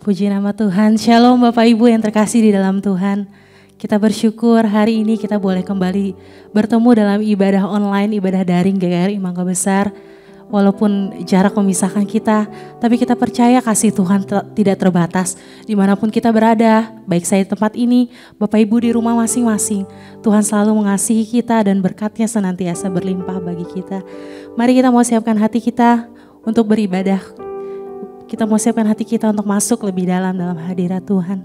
Puji nama Tuhan. Shalom Bapak Ibu yang terkasih di dalam Tuhan. Kita bersyukur hari ini kita boleh kembali bertemu dalam ibadah online, ibadah daring GKRI Mangga Besar. Walaupun jarak memisahkan kita, tapi kita percaya kasih Tuhan tidak terbatas. Dimanapun kita berada, baik saya di tempat ini, Bapak Ibu di rumah masing-masing. Tuhan selalu mengasihi kita dan berkat-Nya senantiasa berlimpah bagi kita. Mari kita mau siapkan hati kita untuk beribadah. Kita mau siapkan hati kita untuk masuk lebih dalam hadirat Tuhan.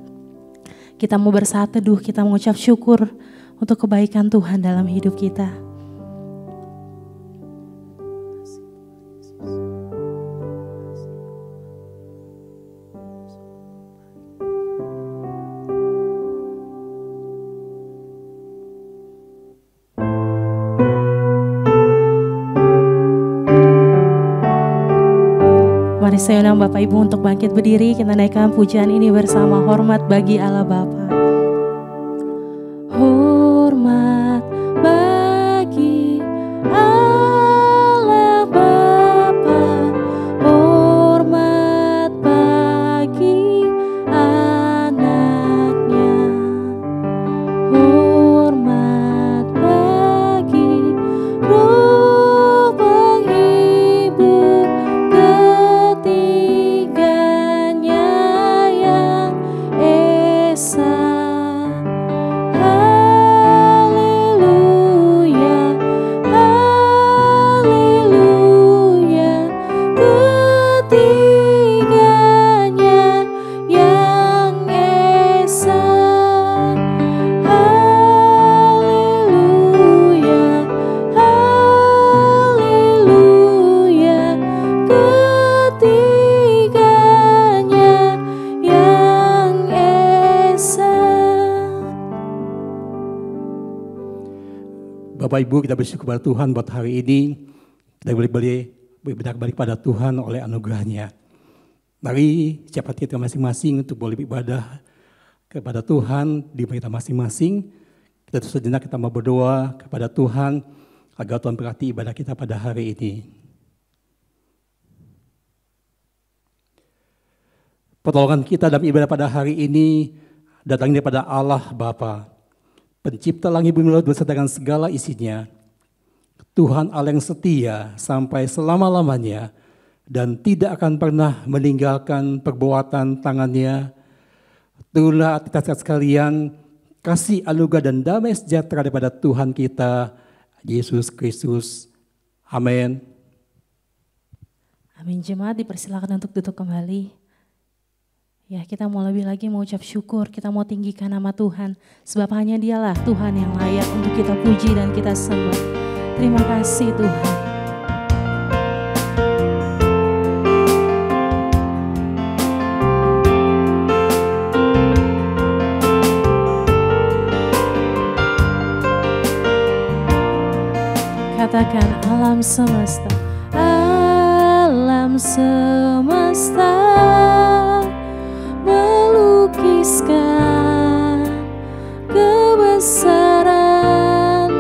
Kita mau bersaat teduh, kita mengucap syukur untuk kebaikan Tuhan dalam hidup kita. Mari saya undang Bapak Ibu untuk bangkit berdiri, kita naikkan pujian ini bersama. Hormat bagi Allah Bapa. Hormat bagi Allah Bapa, hormat bagi anaknya, hormat bagi Roh penghibur ketiganya yang esa. Haleluya, haleluya, ketiganya yang esa. Haleluya, haleluya, ketiganya yang esa. Bapak Ibu, kita bersyukur kepada Tuhan buat hari ini. Kita boleh beribadah kembali pada Tuhan oleh anugerah-Nya. Mari siapkan kita masing-masing untuk boleh beribadah kepada Tuhan di rumah kita masing-masing. Kita terus sejenak kita mau berdoa kepada Tuhan agar Tuhan berkati ibadah kita pada hari ini. Pertolongan kita dalam ibadah pada hari ini datangnya daripada Allah Bapa, Pencipta langit bumi laut beserta dengan segala isinya. Tuhan Allah yang setia sampai selama-lamanya dan tidak akan pernah meninggalkan perbuatan tangan-Nya. Turunlah atas sekalian kasih anugerah dan damai sejahtera daripada Tuhan kita Yesus Kristus. Amin. Amin. Jemaat dipersilakan untuk duduk kembali. Ya, kita mau lebih lagi mengucap syukur, kita mau tinggikan nama Tuhan. Sebab hanya Dialah Tuhan yang layak untuk kita puji dan kita sembah. Terima kasih Tuhan. Katakan alam semesta, alam semesta melukiskan kebesaran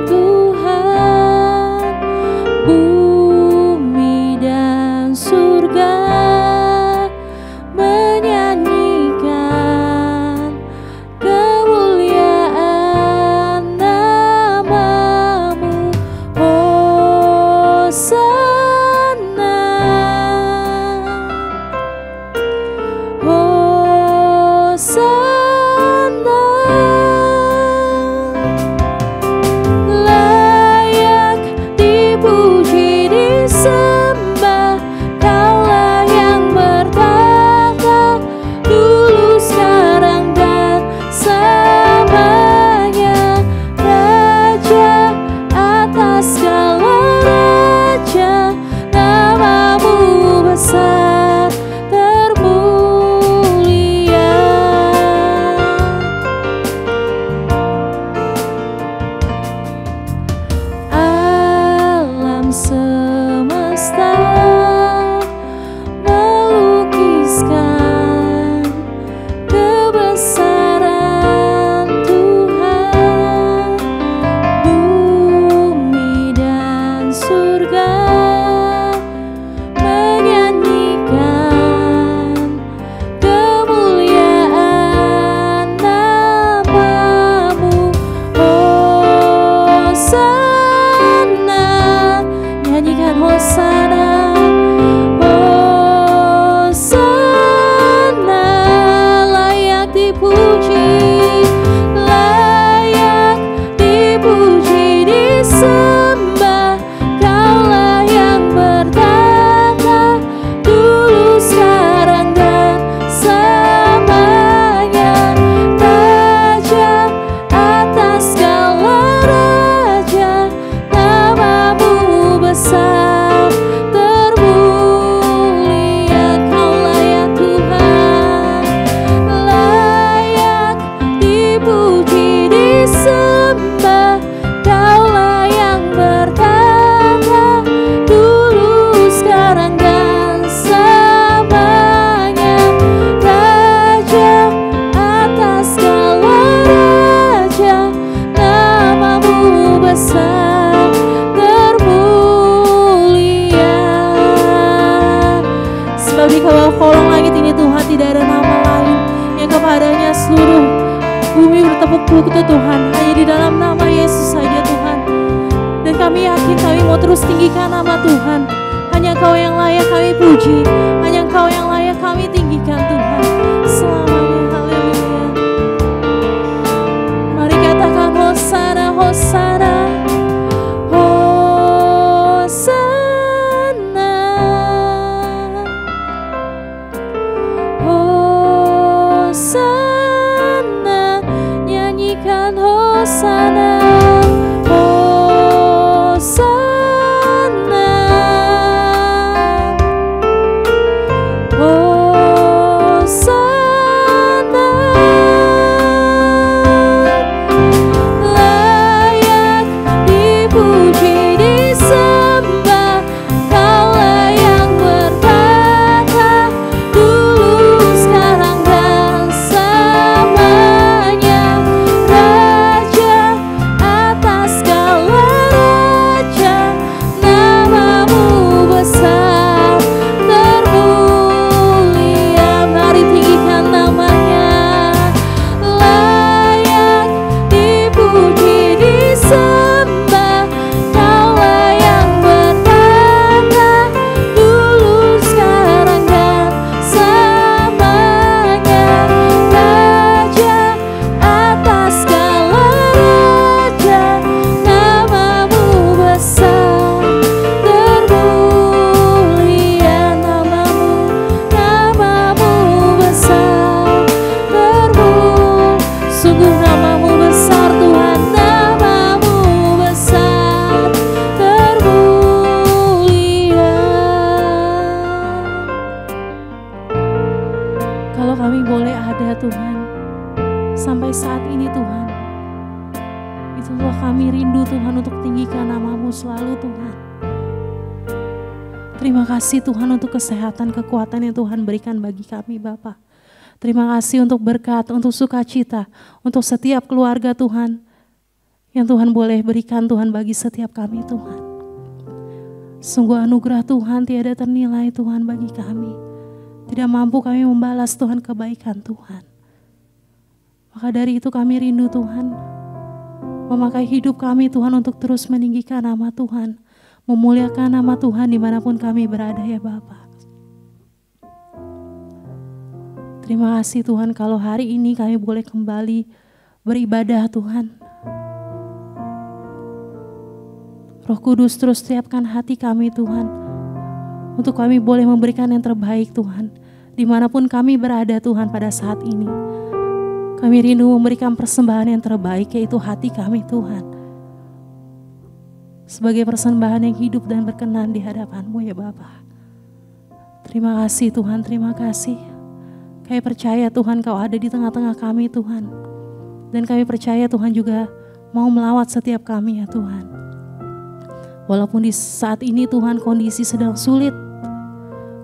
Tuhan. Bumi dan surga menyanyikan kemuliaan nama-Mu. Hosana, Hosana, layak dipuji disembah. Kaulah yang bertahta dulu, sekarang dan selamanya. Raja atas segala raja, nama-Mu besar termulia. peluk-peluk itu Tuhan, hanya di dalam nama Yesus saja Tuhan. Dan kami yakin kami mau terus tinggikan nama Tuhan. Hanya Engkau yang layak kami puji, hanya Engkau yang layak kami tinggikan Tuhan selamanya. Haleluya. Mari katakan Hosana, Hosana, Hosana, Hosana, nyanyikan Hosana, Hosana. Terima kasih Tuhan untuk kesehatan, kekuatan yang Tuhan berikan bagi kami Bapa. Terima kasih untuk berkat, untuk sukacita, untuk setiap keluarga Tuhan yang Tuhan boleh berikan Tuhan bagi setiap kami Tuhan. Sungguh anugerah Tuhan tiada ternilai Tuhan bagi kami. Tidak mampu kami membalas Tuhan kebaikan Tuhan. Maka dari itu kami rindu Tuhan, memakai hidup kami Tuhan untuk terus meninggikan nama Tuhan. Memuliakan nama Tuhan dimanapun kami berada ya Bapa. Terima kasih Tuhan kalau hari ini kami boleh kembali beribadah Tuhan. Roh Kudus terus siapkan hati kami Tuhan. Untuk kami boleh memberikan yang terbaik Tuhan. Dimanapun kami berada Tuhan pada saat ini. Kami rindu memberikan persembahan yang terbaik yaitu hati kami Tuhan. Sebagai persembahan yang hidup dan berkenan di hadapan-Mu ya Bapa. Terima kasih Tuhan, terima kasih. Kami percaya Tuhan Kau ada di tengah-tengah kami Tuhan. Dan kami percaya Tuhan juga mau melawat setiap kami ya Tuhan. Walaupun di saat ini Tuhan kondisi sedang sulit.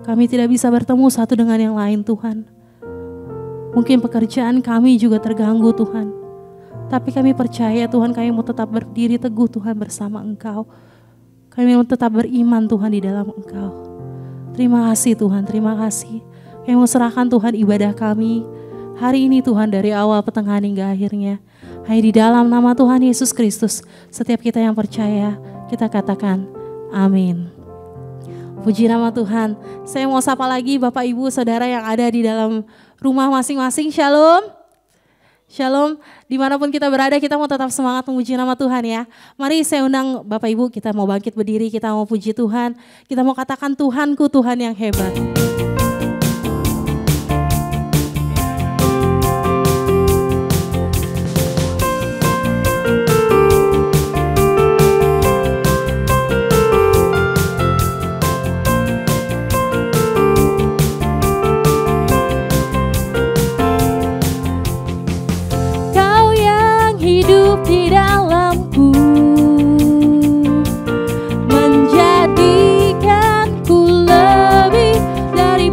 Kami tidak bisa bertemu satu dengan yang lain Tuhan. Mungkin pekerjaan kami juga terganggu Tuhan. Tapi kami percaya Tuhan kami mau tetap berdiri teguh Tuhan bersama Engkau. Kami mau tetap beriman Tuhan di dalam Engkau. Terima kasih Tuhan, terima kasih. Kami mau serahkan Tuhan ibadah kami hari ini Tuhan dari awal pertengahan hingga akhirnya. Hanya di dalam nama Tuhan Yesus Kristus setiap kita yang percaya kita katakan amin. Puji nama Tuhan. Saya mau sapa lagi Bapak Ibu Saudara yang ada di dalam rumah masing-masing. Shalom. Shalom, dimanapun kita berada kita mau tetap semangat memuji nama Tuhan ya. Mari saya undang Bapak Ibu, kita mau bangkit berdiri, kita mau puji Tuhan. Kita mau katakan Tuhanku Tuhan yang hebat. Di dalamku menjadikanku lebih dari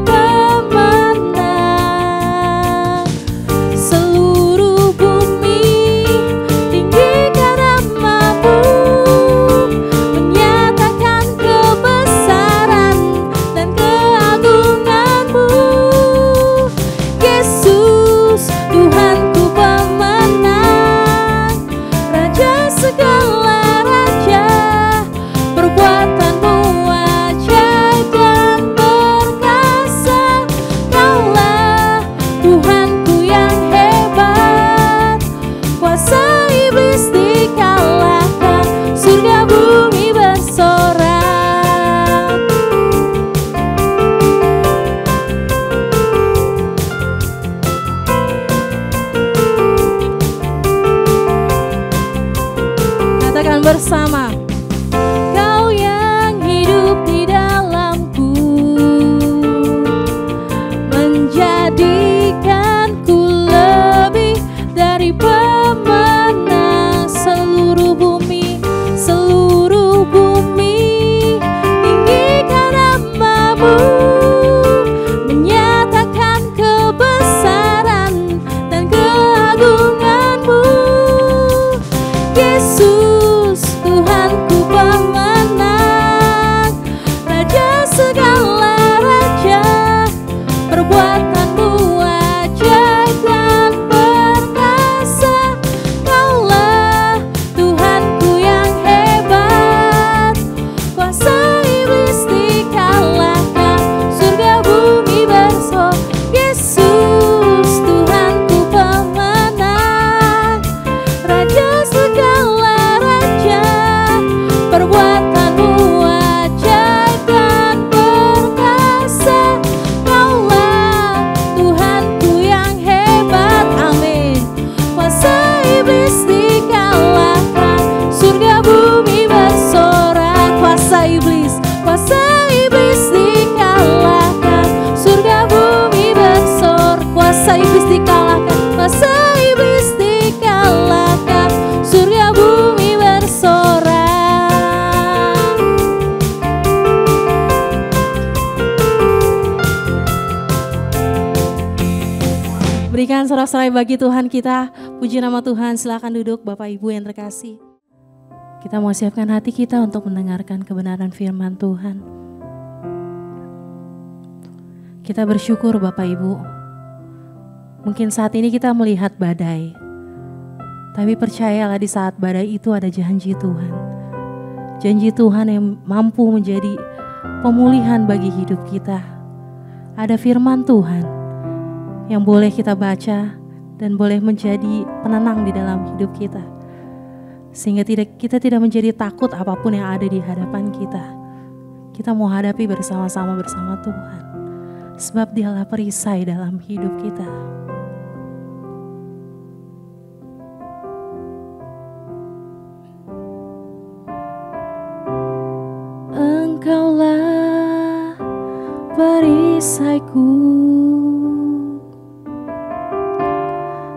bersama. Kau yang hidup di dalamku, menjadikanku lebih dari pemenang. Seluruh bumi, seluruh bumi tinggikan namamu, menyatakan kebesaran dan keagunganmu. Yesus Tuhanku pemenang, Raja segala raja, perbuatanmu ajaib dan perkasa. Kaulah Tuhanku yang hebat, kuasa iblis dikalahkan, surga bumi bersorak. Yesus Tuhanku pemenang, Raja segala raja, perbuatanmu ajaib dan perkasa. Kaulah Tuhanku yang hebat, amin. Kuasa iblis dikalahkan, surga bumi bersorak. Kuasa iblis dikalahkan, surga bumi bersorak. Kuasa iblis dikalahkan, kuasa iblis dikalahkan, surga bumi bersorak. Berikan sorak-sorai bagi Tuhan kita. Puji nama Tuhan. Silakan duduk Bapak Ibu yang terkasih. Kita mau siapkan hati kita untuk mendengarkan kebenaran firman Tuhan. Kita bersyukur Bapak Ibu. Mungkin saat ini kita melihat badai, tapi percayalah di saat badai itu ada janji Tuhan. Janji Tuhan yang mampu menjadi pemulihan bagi hidup kita. Ada firman Tuhan yang boleh kita baca dan boleh menjadi penenang di dalam hidup kita. Sehingga kita tidak menjadi takut apapun yang ada di hadapan kita. Kita mau hadapi bersama-sama bersama Tuhan. Sebab Dialah perisai dalam hidup kita. Engkaulah perisaiku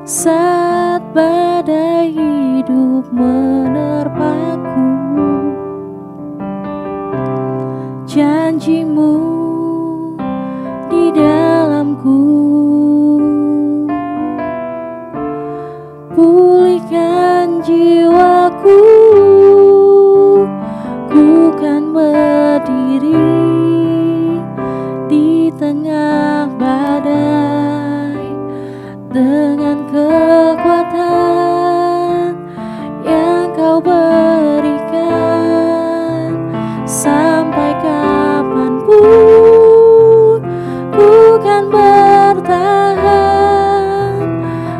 saat badai hidup menerpaku. Janjimu di dalamku, pulihkan jiwaku. Ku kan berdiri di tengah badai dengan kekuatan yang Kau berikan. Sampai kapanpun ku kan bertahan,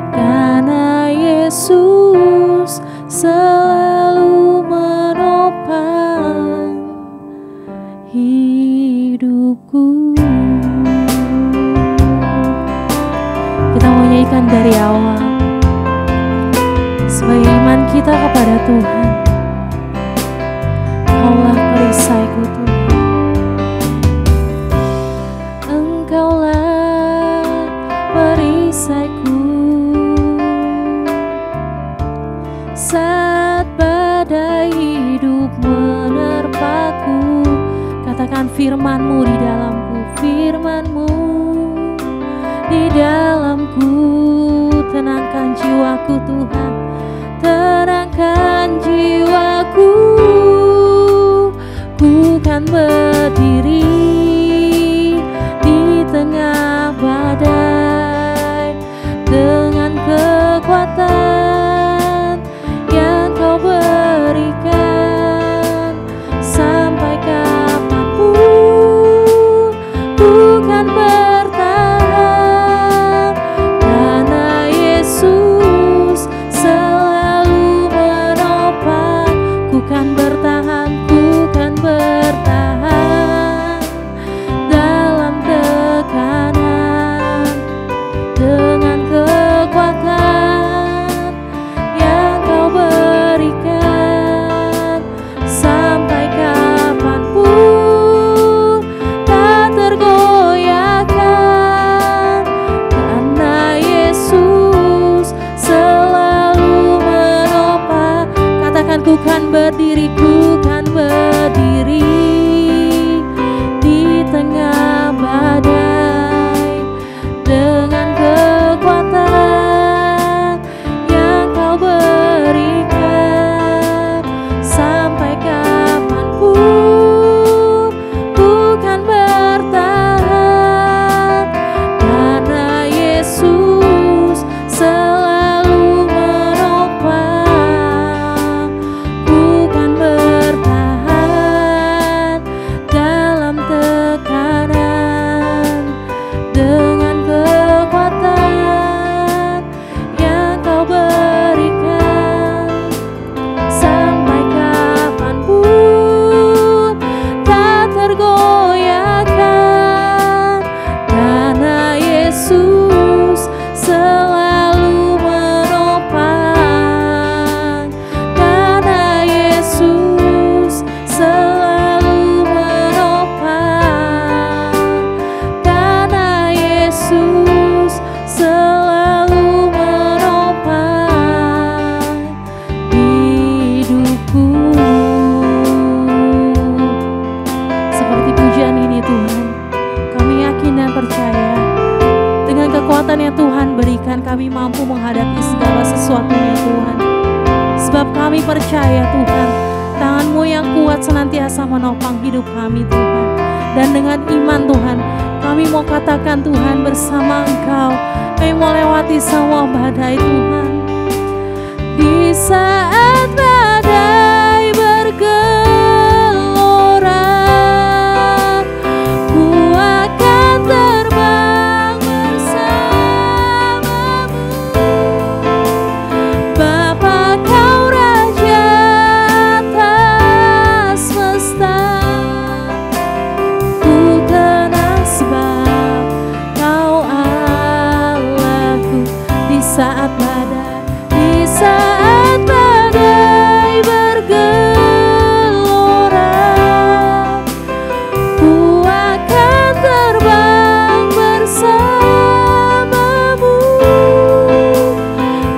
karena Yesus selalu menopang hidupku. Kita mau nyanyikan dari awal sebagai iman kita kepada Tuhan. Kaulah perisaiku Tuhan, Engkaulah perisaiku saat badai hidup menerpaku. Katakan firman-Mu di dalamku, firman-Mu di dalamku. Tenangkan jiwaku Tuhan, tenangkan jiwaku. Ku kan berdiri di tengah badai dengan kekuatan yang Kau berikan. Sampai kapanpun ku kan bertahan, karena Yesus selalu menopang. Ku kan bertahan, ku kan bertahan, ku kan berdiri di tengah badai dengan kekuatan yang kau berikan. Sampai kapanpun ku kan bertahan, karena Yesus selalu menopang. Ku kan bertahan dalam tekanan dengan kekuatan yang kau berikan. Sampai kapanpun tak tergoyahkan, karena Yesus selalu menopang. Karena Yesus selalu menopang. Karena Yesus selalu menopang hidupku. Seperti pujian ini Tuhan, kami yakin dan percaya dengan kekuatan yang Tuhan berikan, kami mampu menghadapi segala sesuatunya Tuhan. Sebab kami percaya Tuhan, tangan-Mu yang kuat senantiasa menopang hidup kami Tuhan. Dan dengan iman Tuhan, kami mau katakan Tuhan, bersama Engkau kami mau lewati semua badai Tuhan. Di saat badai bergelora, ku akan terbang bersamamu. Bapa, Kau Raja atas semesta. Ku tenang sebab Kau Allahku. Di saat badai bergelora, ku akan terbang bersamamu.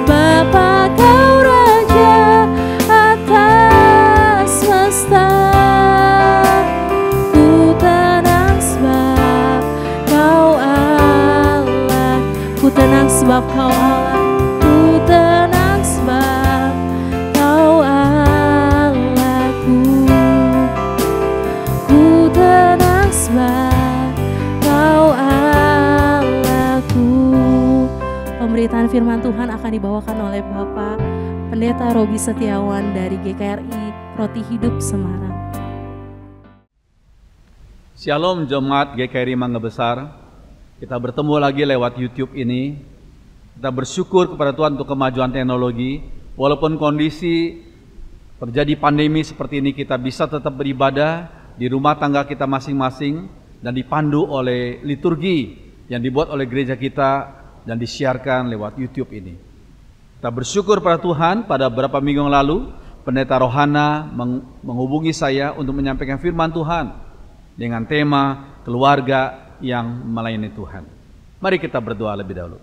Bapa, Kau Raja atas semesta. Ku tenang sebab Kau Allah. Ku tenang sebab Kau Allah. Ku tenang sebab Kau Allahku. Ku tenang sebab Kau Allahku. Pemberitaan firman Tuhan akan dibawakan oleh Bapak Pendeta Robi Setiawan dari GKRI Roti Hidup Semarang. Shalom Jemaat GKRI Mangga Besar. Kita bertemu lagi lewat YouTube ini. Kita bersyukur kepada Tuhan untuk kemajuan teknologi. Walaupun kondisi terjadi pandemi seperti ini, kita bisa tetap beribadah di rumah tangga kita masing-masing dan dipandu oleh liturgi yang dibuat oleh gereja kita dan disiarkan lewat YouTube ini. Kita bersyukur pada Tuhan, pada beberapa minggu yang lalu Pendeta Rohana menghubungi saya untuk menyampaikan firman Tuhan dengan tema keluarga yang melayani Tuhan. Mari kita berdoa lebih dahulu.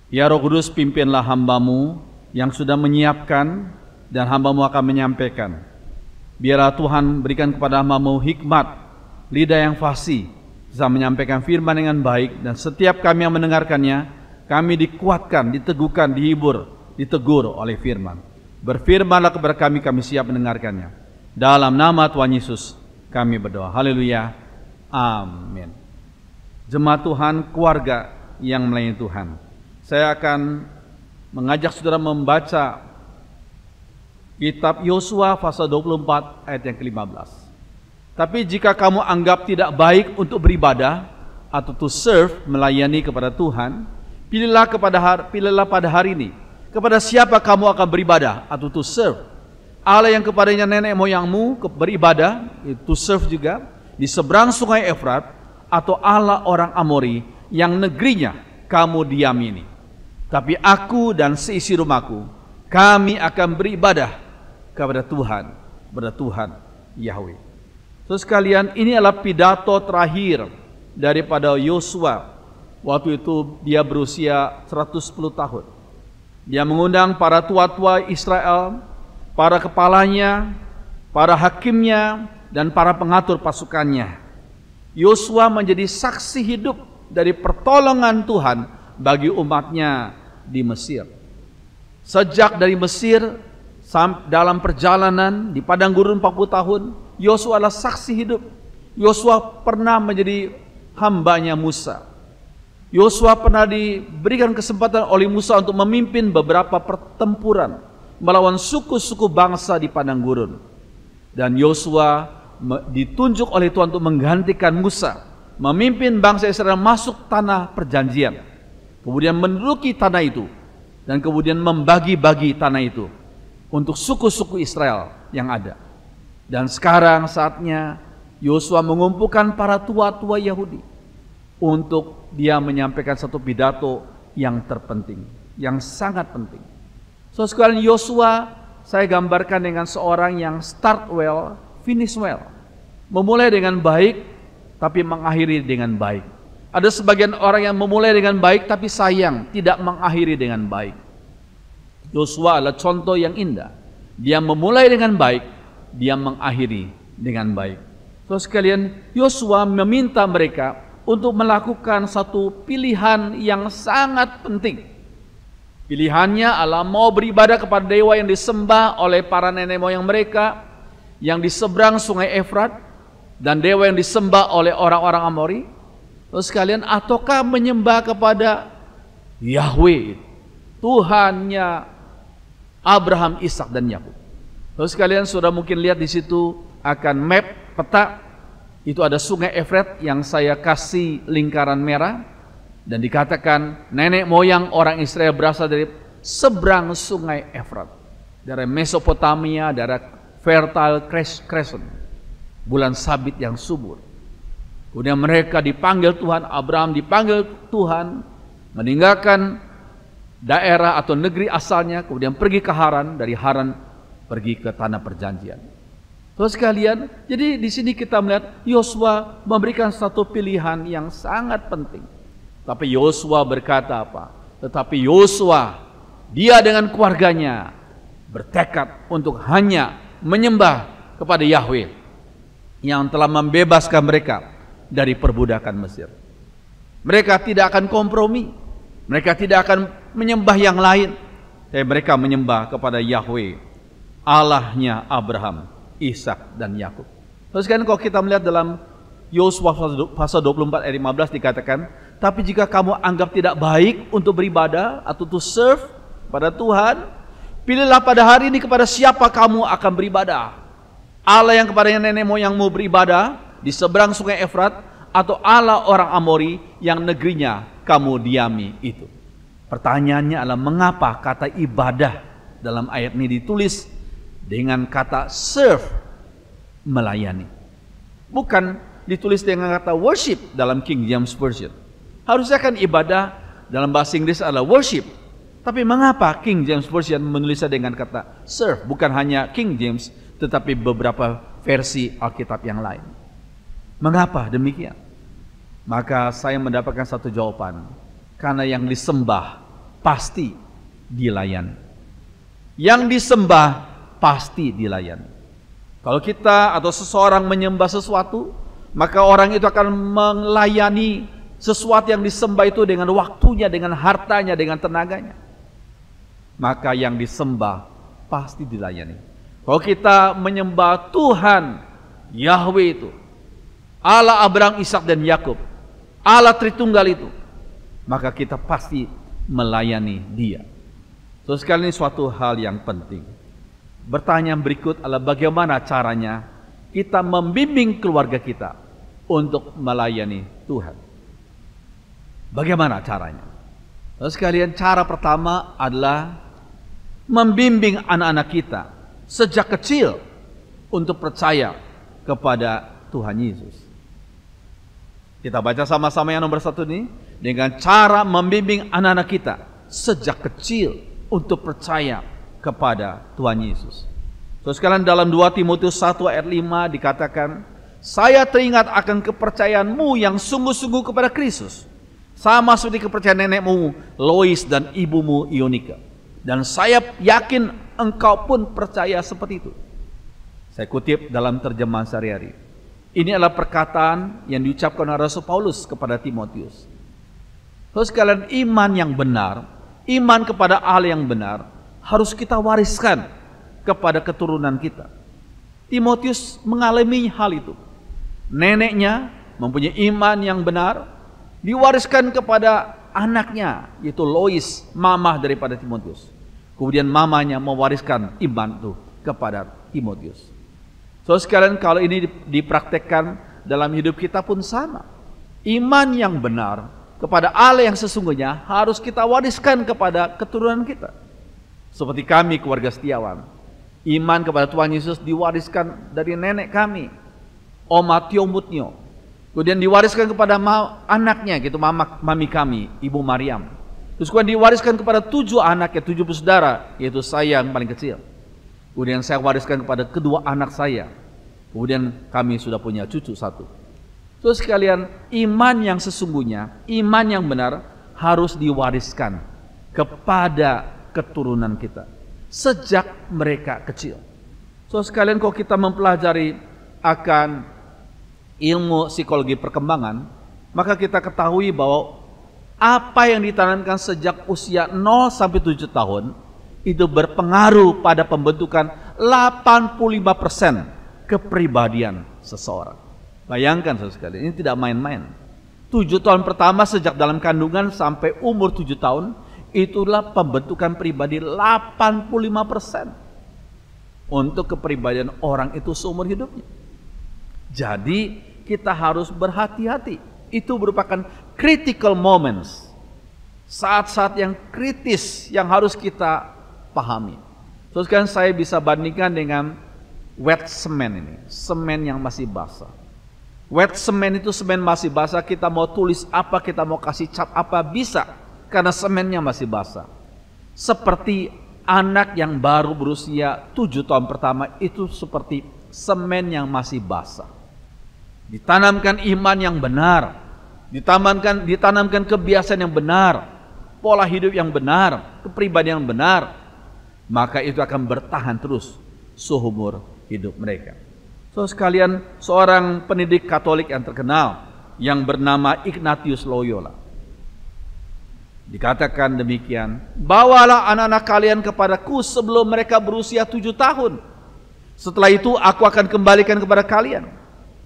Ya Roh Kudus, pimpinlah hamba-Mu yang sudah menyiapkan, dan hamba-Mu akan menyampaikan. Biarlah Tuhan berikan kepada hamba-Mu hikmat, lidah yang fasih, bisa menyampaikan firman dengan baik, dan setiap kami yang mendengarkannya, kami dikuatkan, diteguhkan, dihibur, ditegur oleh firman. Berfirmanlah kepada kami, kami siap mendengarkannya. Dalam nama Tuhan Yesus kami berdoa. Haleluya. Amin. Jemaat Tuhan, keluarga yang melayani Tuhan. Saya akan mengajak saudara membaca kitab Yosua pasal 24 ayat yang ke-15. Tapi jika kamu anggap tidak baik untuk beribadah atau to serve, melayani kepada Tuhan, pilihlah pada hari ini kepada siapa kamu akan beribadah atau to serve. Allah yang kepadanya nenek moyangmu beribadah, to serve juga, di seberang sungai Efrat, atau Allah orang Amori yang negerinya kamu diami ini. Tapi aku dan seisi rumahku, kami akan beribadah kepada Tuhan Yahweh. Terus sekalian, ini adalah pidato terakhir daripada Yosua. Waktu itu dia berusia 110 tahun. Dia mengundang para tua-tua Israel, para kepalanya, para hakimnya, dan para pengatur pasukannya. Yosua menjadi saksi hidup dari pertolongan Tuhan bagi umatnya di Mesir. Sejak dari Mesir dalam perjalanan di padang gurun 40 tahun, Yosua adalah saksi hidup. Yosua pernah menjadi hambanya Musa. Yosua pernah diberikan kesempatan oleh Musa untuk memimpin beberapa pertempuran melawan suku-suku bangsa di padang gurun. Dan Yosua ditunjuk oleh Tuhan untuk menggantikan Musa, memimpin bangsa Israel masuk tanah perjanjian, kemudian menduduki tanah itu, dan kemudian membagi-bagi tanah itu untuk suku-suku Israel yang ada. Dan sekarang saatnya Yosua mengumpulkan para tua-tua Yahudi untuk dia menyampaikan satu pidato yang terpenting, yang sangat penting. So sekalian, Yosua saya gambarkan dengan seorang yang start well, finish well. Memulai dengan baik, tapi mengakhiri dengan baik. Ada sebagian orang yang memulai dengan baik, tapi sayang tidak mengakhiri dengan baik. Yosua adalah contoh yang indah. Dia memulai dengan baik, dia mengakhiri dengan baik. So sekalian, Yosua meminta mereka untuk melakukan satu pilihan yang sangat penting. Pilihannya adalah mau beribadah kepada dewa yang disembah oleh para nenek moyang mereka yang di seberang sungai Efrat, dan dewa yang disembah oleh orang-orang Amori. Terus sekalian, ataukah menyembah kepada Yahweh, Tuhannya Abraham, Ishak, dan Yakub. Terus sekalian, sudah mungkin lihat di situ akan map peta, itu ada sungai Efrat yang saya kasih lingkaran merah, dan dikatakan nenek moyang orang Israel berasal dari seberang sungai Efrat, dari Mesopotamia, dari Fertile Crescent, bulan sabit yang subur. Kemudian mereka dipanggil Tuhan, Abraham dipanggil Tuhan, meninggalkan daerah atau negeri asalnya, kemudian pergi ke Haran, dari Haran pergi ke tanah perjanjian. Terus sekalian, jadi di sini kita melihat Yosua memberikan satu pilihan yang sangat penting. Tapi Yosua berkata apa? Tetapi Yosua, dia dengan keluarganya bertekad untuk hanya menyembah kepada Yahweh yang telah membebaskan mereka dari perbudakan Mesir. Mereka tidak akan kompromi, mereka tidak akan menyembah yang lain, tapi mereka menyembah kepada Yahweh, Allahnya Abraham, Ishak, dan Yakub. Terus kan kalau kita melihat dalam Yosua pasal 24 ayat 15 dikatakan, tapi jika kamu anggap tidak baik untuk beribadah atau to serve pada Tuhan, pilihlah pada hari ini kepada siapa kamu akan beribadah. Allah yang kepada nenek moyangmu beribadah di seberang sungai Efrat, atau Allah orang Amori yang negerinya kamu diami itu. Pertanyaannya adalah, mengapa kata ibadah dalam ayat ini ditulis dengan kata serve, melayani, bukan ditulis dengan kata worship dalam King James Version? Harusnya kan ibadah dalam bahasa Inggris adalah worship, tapi mengapa King James Version menulisnya dengan kata serve? Bukan hanya King James, tetapi beberapa versi Alkitab yang lain. Mengapa demikian? Maka saya mendapatkan satu jawaban. Karena yang disembah pasti dilayani. Yang disembah pasti dilayani. Kalau kita atau seseorang menyembah sesuatu, maka orang itu akan melayani sesuatu yang disembah itu dengan waktunya, dengan hartanya, dengan tenaganya. Maka yang disembah pasti dilayani. Kalau kita menyembah Tuhan Yahweh itu, Allah Abraham, Ishak, dan Yakub, Allah Tritunggal itu, maka kita pasti melayani Dia. So sekali ini suatu hal yang penting. Pertanyaan berikut adalah, bagaimana caranya kita membimbing keluarga kita untuk melayani Tuhan? Bagaimana caranya? So sekalian, cara pertama adalah membimbing anak-anak kita sejak kecil untuk percaya kepada Tuhan Yesus. Kita baca sama-sama yang nomor 1 ini, dengan cara membimbing anak-anak kita sejak kecil untuk percaya kepada Tuhan Yesus. So sekalian, dalam 2 Timotius 1 ayat 5 dikatakan, saya teringat akan kepercayaanmu yang sungguh-sungguh kepada Kristus, sama seperti kepercayaan nenekmu Lois dan ibumu Ionika. Dan saya yakin engkau pun percaya seperti itu. Saya kutip dalam terjemahan sehari-hari. Ini adalah perkataan yang diucapkan oleh Rasul Paulus kepada Timotius. Terus sekalian, iman yang benar, iman kepada Allah yang benar, harus kita wariskan kepada keturunan kita. Timotius mengalami hal itu. Neneknya mempunyai iman yang benar, diwariskan kepada anaknya, yaitu Lois, mamah daripada Timotius. Kemudian mamanya mewariskan iman itu kepada Timotius. So sekalian, kalau ini dipraktekkan dalam hidup kita pun sama. Iman yang benar kepada Allah yang sesungguhnya harus kita wariskan kepada keturunan kita. Seperti kami keluarga Setiawan, iman kepada Tuhan Yesus diwariskan dari nenek kami, Oma Tio Mutnyo. Kemudian diwariskan kepada anaknya, gitu, mami kami, Ibu Mariam. Terus kemudian diwariskan kepada 7 anak, 7 bersaudara, yaitu saya yang paling kecil. Kemudian saya wariskan kepada kedua anak saya. Kemudian kami sudah punya cucu 1. So sekalian, iman yang sesungguhnya, iman yang benar harus diwariskan kepada keturunan kita sejak mereka kecil. So sekalian, kalau kita mempelajari akan ilmu psikologi perkembangan, maka kita ketahui bahwa apa yang ditanamkan sejak usia 0 sampai 7 tahun itu berpengaruh pada pembentukan 85% kepribadian seseorang. Bayangkan saudara sekalian, ini tidak main-main. 7 tahun pertama sejak dalam kandungan sampai umur 7 tahun, itulah pembentukan pribadi 85% untuk kepribadian orang itu seumur hidupnya. Jadi kita harus berhati-hati. Itu merupakan critical moments, saat-saat yang kritis yang harus kita pahami. Terus kan saya bisa bandingkan dengan wet semen ini, semen yang masih basah. Wet semen itu semen masih basah, kita mau tulis apa, kita mau kasih cat apa bisa, karena semennya masih basah. Seperti anak yang baru berusia 7 tahun pertama itu seperti semen yang masih basah. Ditanamkan iman yang benar, ditanamkan kebiasaan yang benar, pola hidup yang benar, kepribadian yang benar, maka itu akan bertahan terus seumur hidup mereka. So sekalian, seorang pendidik Katolik yang terkenal yang bernama Ignatius Loyola dikatakan demikian, bawalah anak-anak kalian kepadaku sebelum mereka berusia 7 tahun. Setelah itu aku akan kembalikan kepada kalian.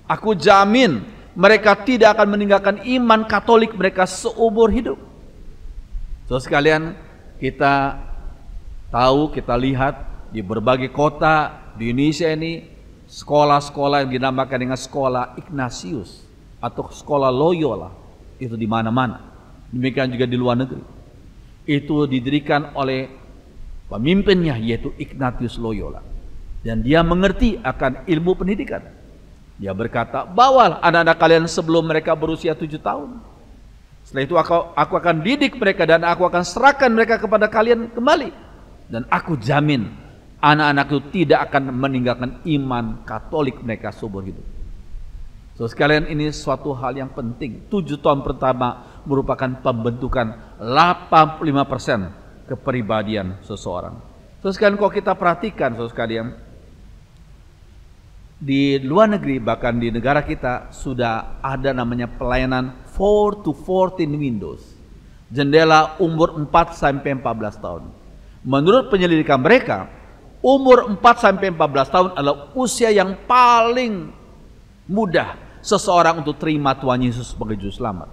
Aku jamin mereka tidak akan meninggalkan iman Katolik mereka seumur hidup. So sekalian, kita tahu, kita lihat di berbagai kota di Indonesia ini, sekolah-sekolah yang dinamakan dengan sekolah Ignatius atau sekolah Loyola itu di mana-mana. Demikian juga di luar negeri. Itu didirikan oleh pemimpinnya, yaitu Ignatius Loyola. Dan dia mengerti akan ilmu pendidikan. Dia berkata, bawalah anak-anak kalian sebelum mereka berusia 7 tahun. Setelah itu aku akan didik mereka dan aku akan serahkan mereka kepada kalian kembali. Dan aku jamin anak-anak itu tidak akan meninggalkan iman Katolik mereka seumur hidup. So sekalian, ini suatu hal yang penting. 7 tahun pertama merupakan pembentukan 85% kepribadian seseorang. So sekalian, kalau kita perhatikan, so sekalian, di luar negeri, bahkan di negara kita sudah ada namanya pelayanan 4 to 14 windows, jendela umur 4 sampai 14 tahun. Menurut penyelidikan mereka, umur 4 sampai 14 tahun adalah usia yang paling mudah seseorang untuk terima Tuhan Yesus sebagai juru selamat.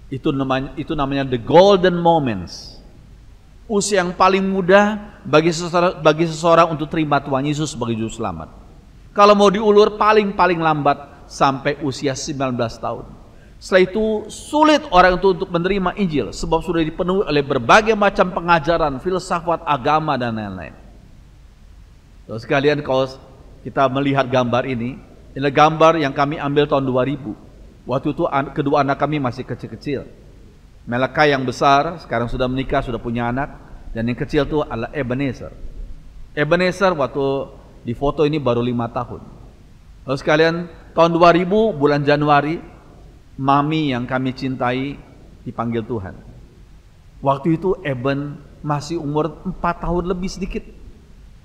Itu namanya the golden moments. Usia yang paling mudah bagi seseorang untuk terima Tuhan Yesus sebagai juru selamat. Kalau mau diulur paling lambat sampai usia 19 tahun. Setelah itu sulit orang itu untuk menerima Injil sebab sudah dipenuhi oleh berbagai macam pengajaran, filsafat, agama dan lain-lain. Terus sekalian, kalau kita melihat gambar ini gambar yang kami ambil tahun 2000. Waktu itu kedua anak kami masih kecil-kecil. Melaka yang besar sekarang sudah menikah, sudah punya anak, dan yang kecil itu adalah Ebenezer. Ebenezer waktu di foto ini baru 5 tahun. Lalu sekalian, tahun 2000 bulan Januari, mami yang kami cintai dipanggil Tuhan. Waktu itu Eben masih umur 4 tahun lebih sedikit.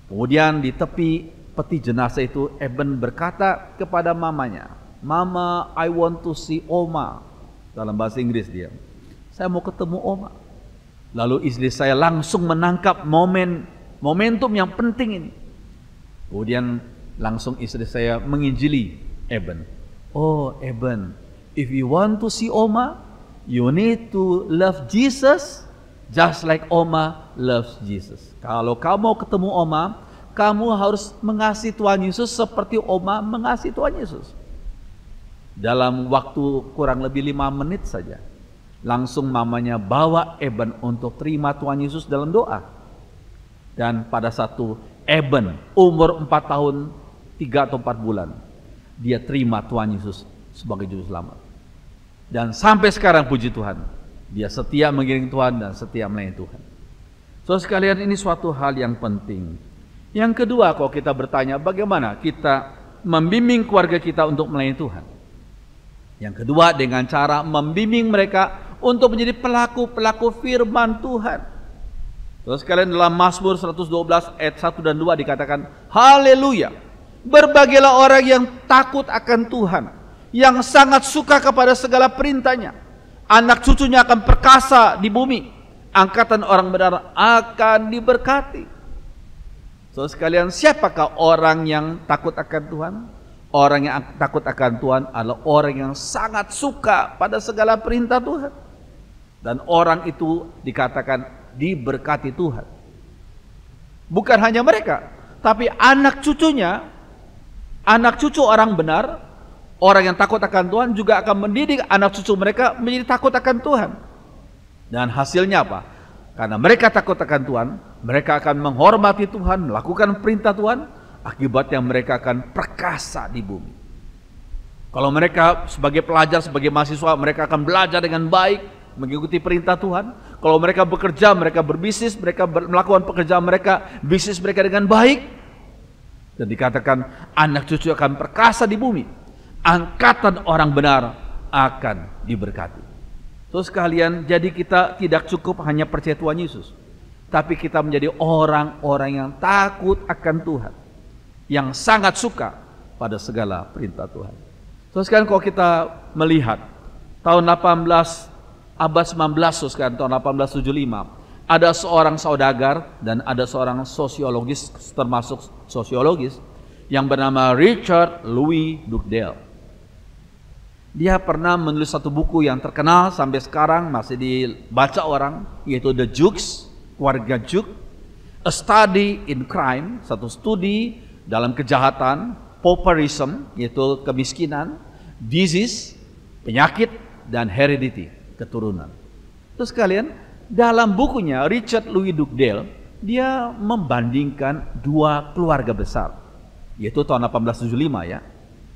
Kemudian di tepi peti jenazah itu Eben berkata kepada mamanya, "Mama, I want to see Oma." Dalam bahasa Inggris dia, "Saya mau ketemu Oma." Lalu istri saya langsung menangkap momentum yang penting ini. Kemudian langsung istri saya menginjili Eben. "Oh Eben, if you want to see Oma, you need to love Jesus just like Oma loves Jesus." Kalau kamu mau ketemu Oma, kamu harus mengasihi Tuhan Yesus seperti Oma mengasihi Tuhan Yesus. Dalam waktu kurang lebih 5 menit saja, langsung mamanya bawa Eben untuk terima Tuhan Yesus dalam doa. Dan pada satu Eben umur 4 tahun 3 atau 4 bulan, dia terima Tuhan Yesus sebagai juru selamat. Dan sampai sekarang puji Tuhan, dia setia mengiring Tuhan dan setia melayani Tuhan. So sekalian, ini suatu hal yang penting. Yang kedua, kalau kita bertanya bagaimana kita membimbing keluarga kita untuk melayani Tuhan. Yang kedua, dengan cara membimbing mereka untuk menjadi pelaku-pelaku firman Tuhan. Terus sekalian, dalam Mazmur 112 ayat 1 dan 2 dikatakan, "Haleluya, berbahagialah orang yang takut akan Tuhan, yang sangat suka kepada segala perintahnya. Anak cucunya akan perkasa di bumi, angkatan orang benar akan diberkati." So sekalian, siapakah orang yang takut akan Tuhan? Orang yang takut akan Tuhan adalah orang yang sangat suka pada segala perintah Tuhan. Dan orang itu dikatakan diberkati Tuhan. Bukan hanya mereka, tapi anak cucunya, anak cucu orang benar, orang yang takut akan Tuhan juga akan mendidik anak cucu mereka menjadi takut akan Tuhan. Dan hasilnya apa? Karena mereka takut akan Tuhan, mereka akan menghormati Tuhan, melakukan perintah Tuhan. Akibatnya mereka akan perkasa di bumi. Kalau mereka sebagai pelajar, sebagai mahasiswa, mereka akan belajar dengan baik, mengikuti perintah Tuhan. Kalau mereka bekerja, mereka berbisnis, mereka melakukan pekerjaan mereka, bisnis mereka dengan baik. Dan dikatakan anak cucu akan perkasa di bumi. Angkatan orang benar akan diberkati. Terus sekalian, jadi kita tidak cukup hanya percaya Tuhan Yesus, tapi kita menjadi orang-orang yang takut akan Tuhan, yang sangat suka pada segala perintah Tuhan. Terus sekarang kalau kita melihat tahun abad 19, sekarang tahun 1875, ada seorang saudagar dan ada seorang sosiologis, termasuk sosiologis, yang bernama Richard Louis Dugdale. Dia pernah menulis satu buku yang terkenal sampai sekarang masih dibaca orang, yaitu The Jukes, keluarga Juk, A Study in Crime, satu studi dalam kejahatan, pauperism, yaitu kemiskinan, disease, penyakit, dan heredity, keturunan. Terus kalian, dalam bukunya Richard Louis Dugdale, dia membandingkan dua keluarga besar, yaitu tahun 1875 ya.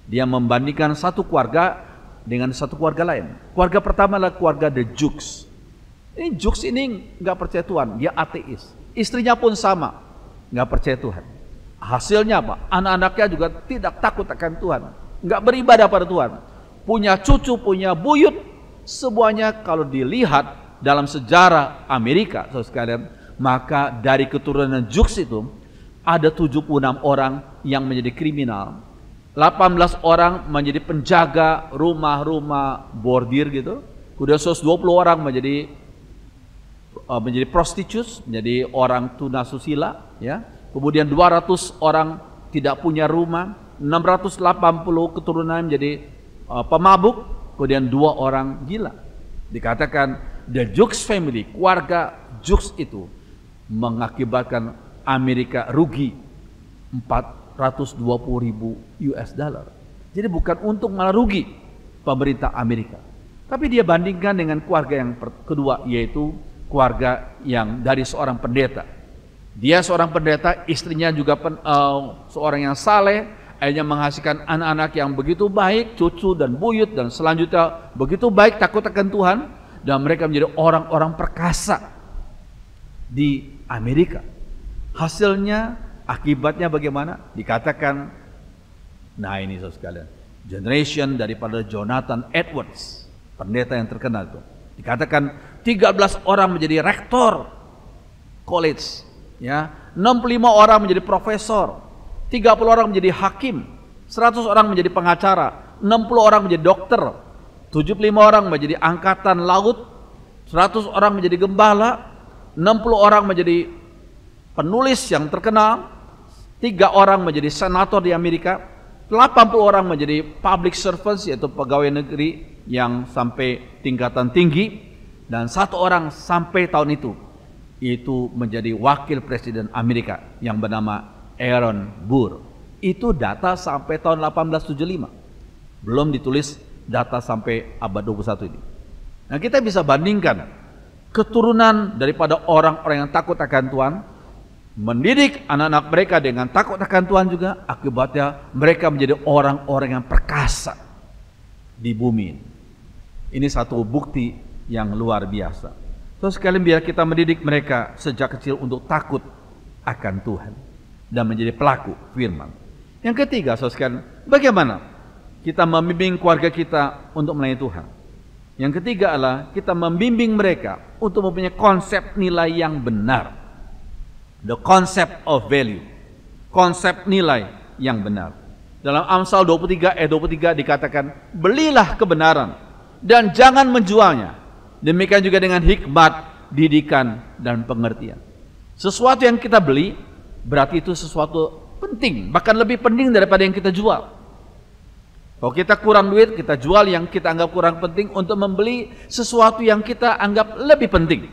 Dia membandingkan satu keluarga dengan satu keluarga lain. Keluarga pertama adalah keluarga The Jukes. Ini Jukes ini nggak percaya Tuhan, dia ateis. Istrinya pun sama, nggak percaya Tuhan. Hasilnya apa? Anak-anaknya juga tidak takut akan Tuhan, nggak beribadah pada Tuhan. Punya cucu, punya buyut, semuanya kalau dilihat dalam sejarah Amerika, saudara sekalian, maka dari keturunan Jukes itu ada 76 orang yang menjadi kriminal, 18 orang menjadi penjaga rumah-rumah bordir gitu, kemudian 120 orang menjadi prostitutes, menjadi orang tunasusila, ya. Kemudian 200 orang tidak punya rumah, 680 keturunan menjadi pemabuk, kemudian 2 orang gila. Dikatakan The Jukes family, keluarga Jukes itu mengakibatkan Amerika rugi 420.000 US dollar. Jadi bukan untung, malah rugi pemerintah Amerika. Tapi dia bandingkan dengan keluarga yang kedua, yaitu keluarga yang dari seorang pendeta. Dia seorang pendeta, istrinya juga seorang yang saleh, akhirnya menghasilkan anak-anak yang begitu baik, cucu dan buyut, dan selanjutnya begitu baik, takut akan Tuhan, dan mereka menjadi orang-orang perkasa di Amerika. Hasilnya, akibatnya bagaimana? Dikatakan, nah ini saudara sekalian, generation daripada Jonathan Edwards, pendeta yang terkenal itu. Dikatakan 13 orang menjadi rektor college, ya. 65 orang menjadi profesor, 30 orang menjadi hakim, 100 orang menjadi pengacara, 60 orang menjadi dokter, 75 orang menjadi angkatan laut, 100 orang menjadi gembala, 60 orang menjadi penulis yang terkenal, 3 orang menjadi senator di Amerika, 80 orang menjadi public servants yaitu pegawai negeri yang sampai tingkatan tinggi, dan 1 orang sampai tahun itu menjadi wakil presiden Amerika yang bernama Aaron Burr. Itu data sampai tahun 1875. Belum ditulis data sampai abad 21 ini. Nah, kita bisa bandingkan keturunan daripada orang-orang yang takut akan Tuhan, mendidik anak-anak mereka dengan takut akan Tuhan juga, akibatnya mereka menjadi orang-orang yang perkasa di bumi. Ini satu bukti yang luar biasa. Terus sekalian biar kita mendidik mereka sejak kecil untuk takut akan Tuhan dan menjadi pelaku firman. Yang ketiga, saudara sekalian, bagaimana kita membimbing keluarga kita untuk melayani Tuhan? Yang ketiga adalah kita membimbing mereka untuk mempunyai konsep nilai yang benar. The concept of value. Konsep nilai yang benar. Dalam Amsal 23 ayat 23 dikatakan, belilah kebenaran dan jangan menjualnya. Demikian juga dengan hikmat, didikan, dan pengertian. Sesuatu yang kita beli berarti itu sesuatu penting, bahkan lebih penting daripada yang kita jual. Kalau kita kurang duit, kita jual yang kita anggap kurang penting untuk membeli sesuatu yang kita anggap lebih penting.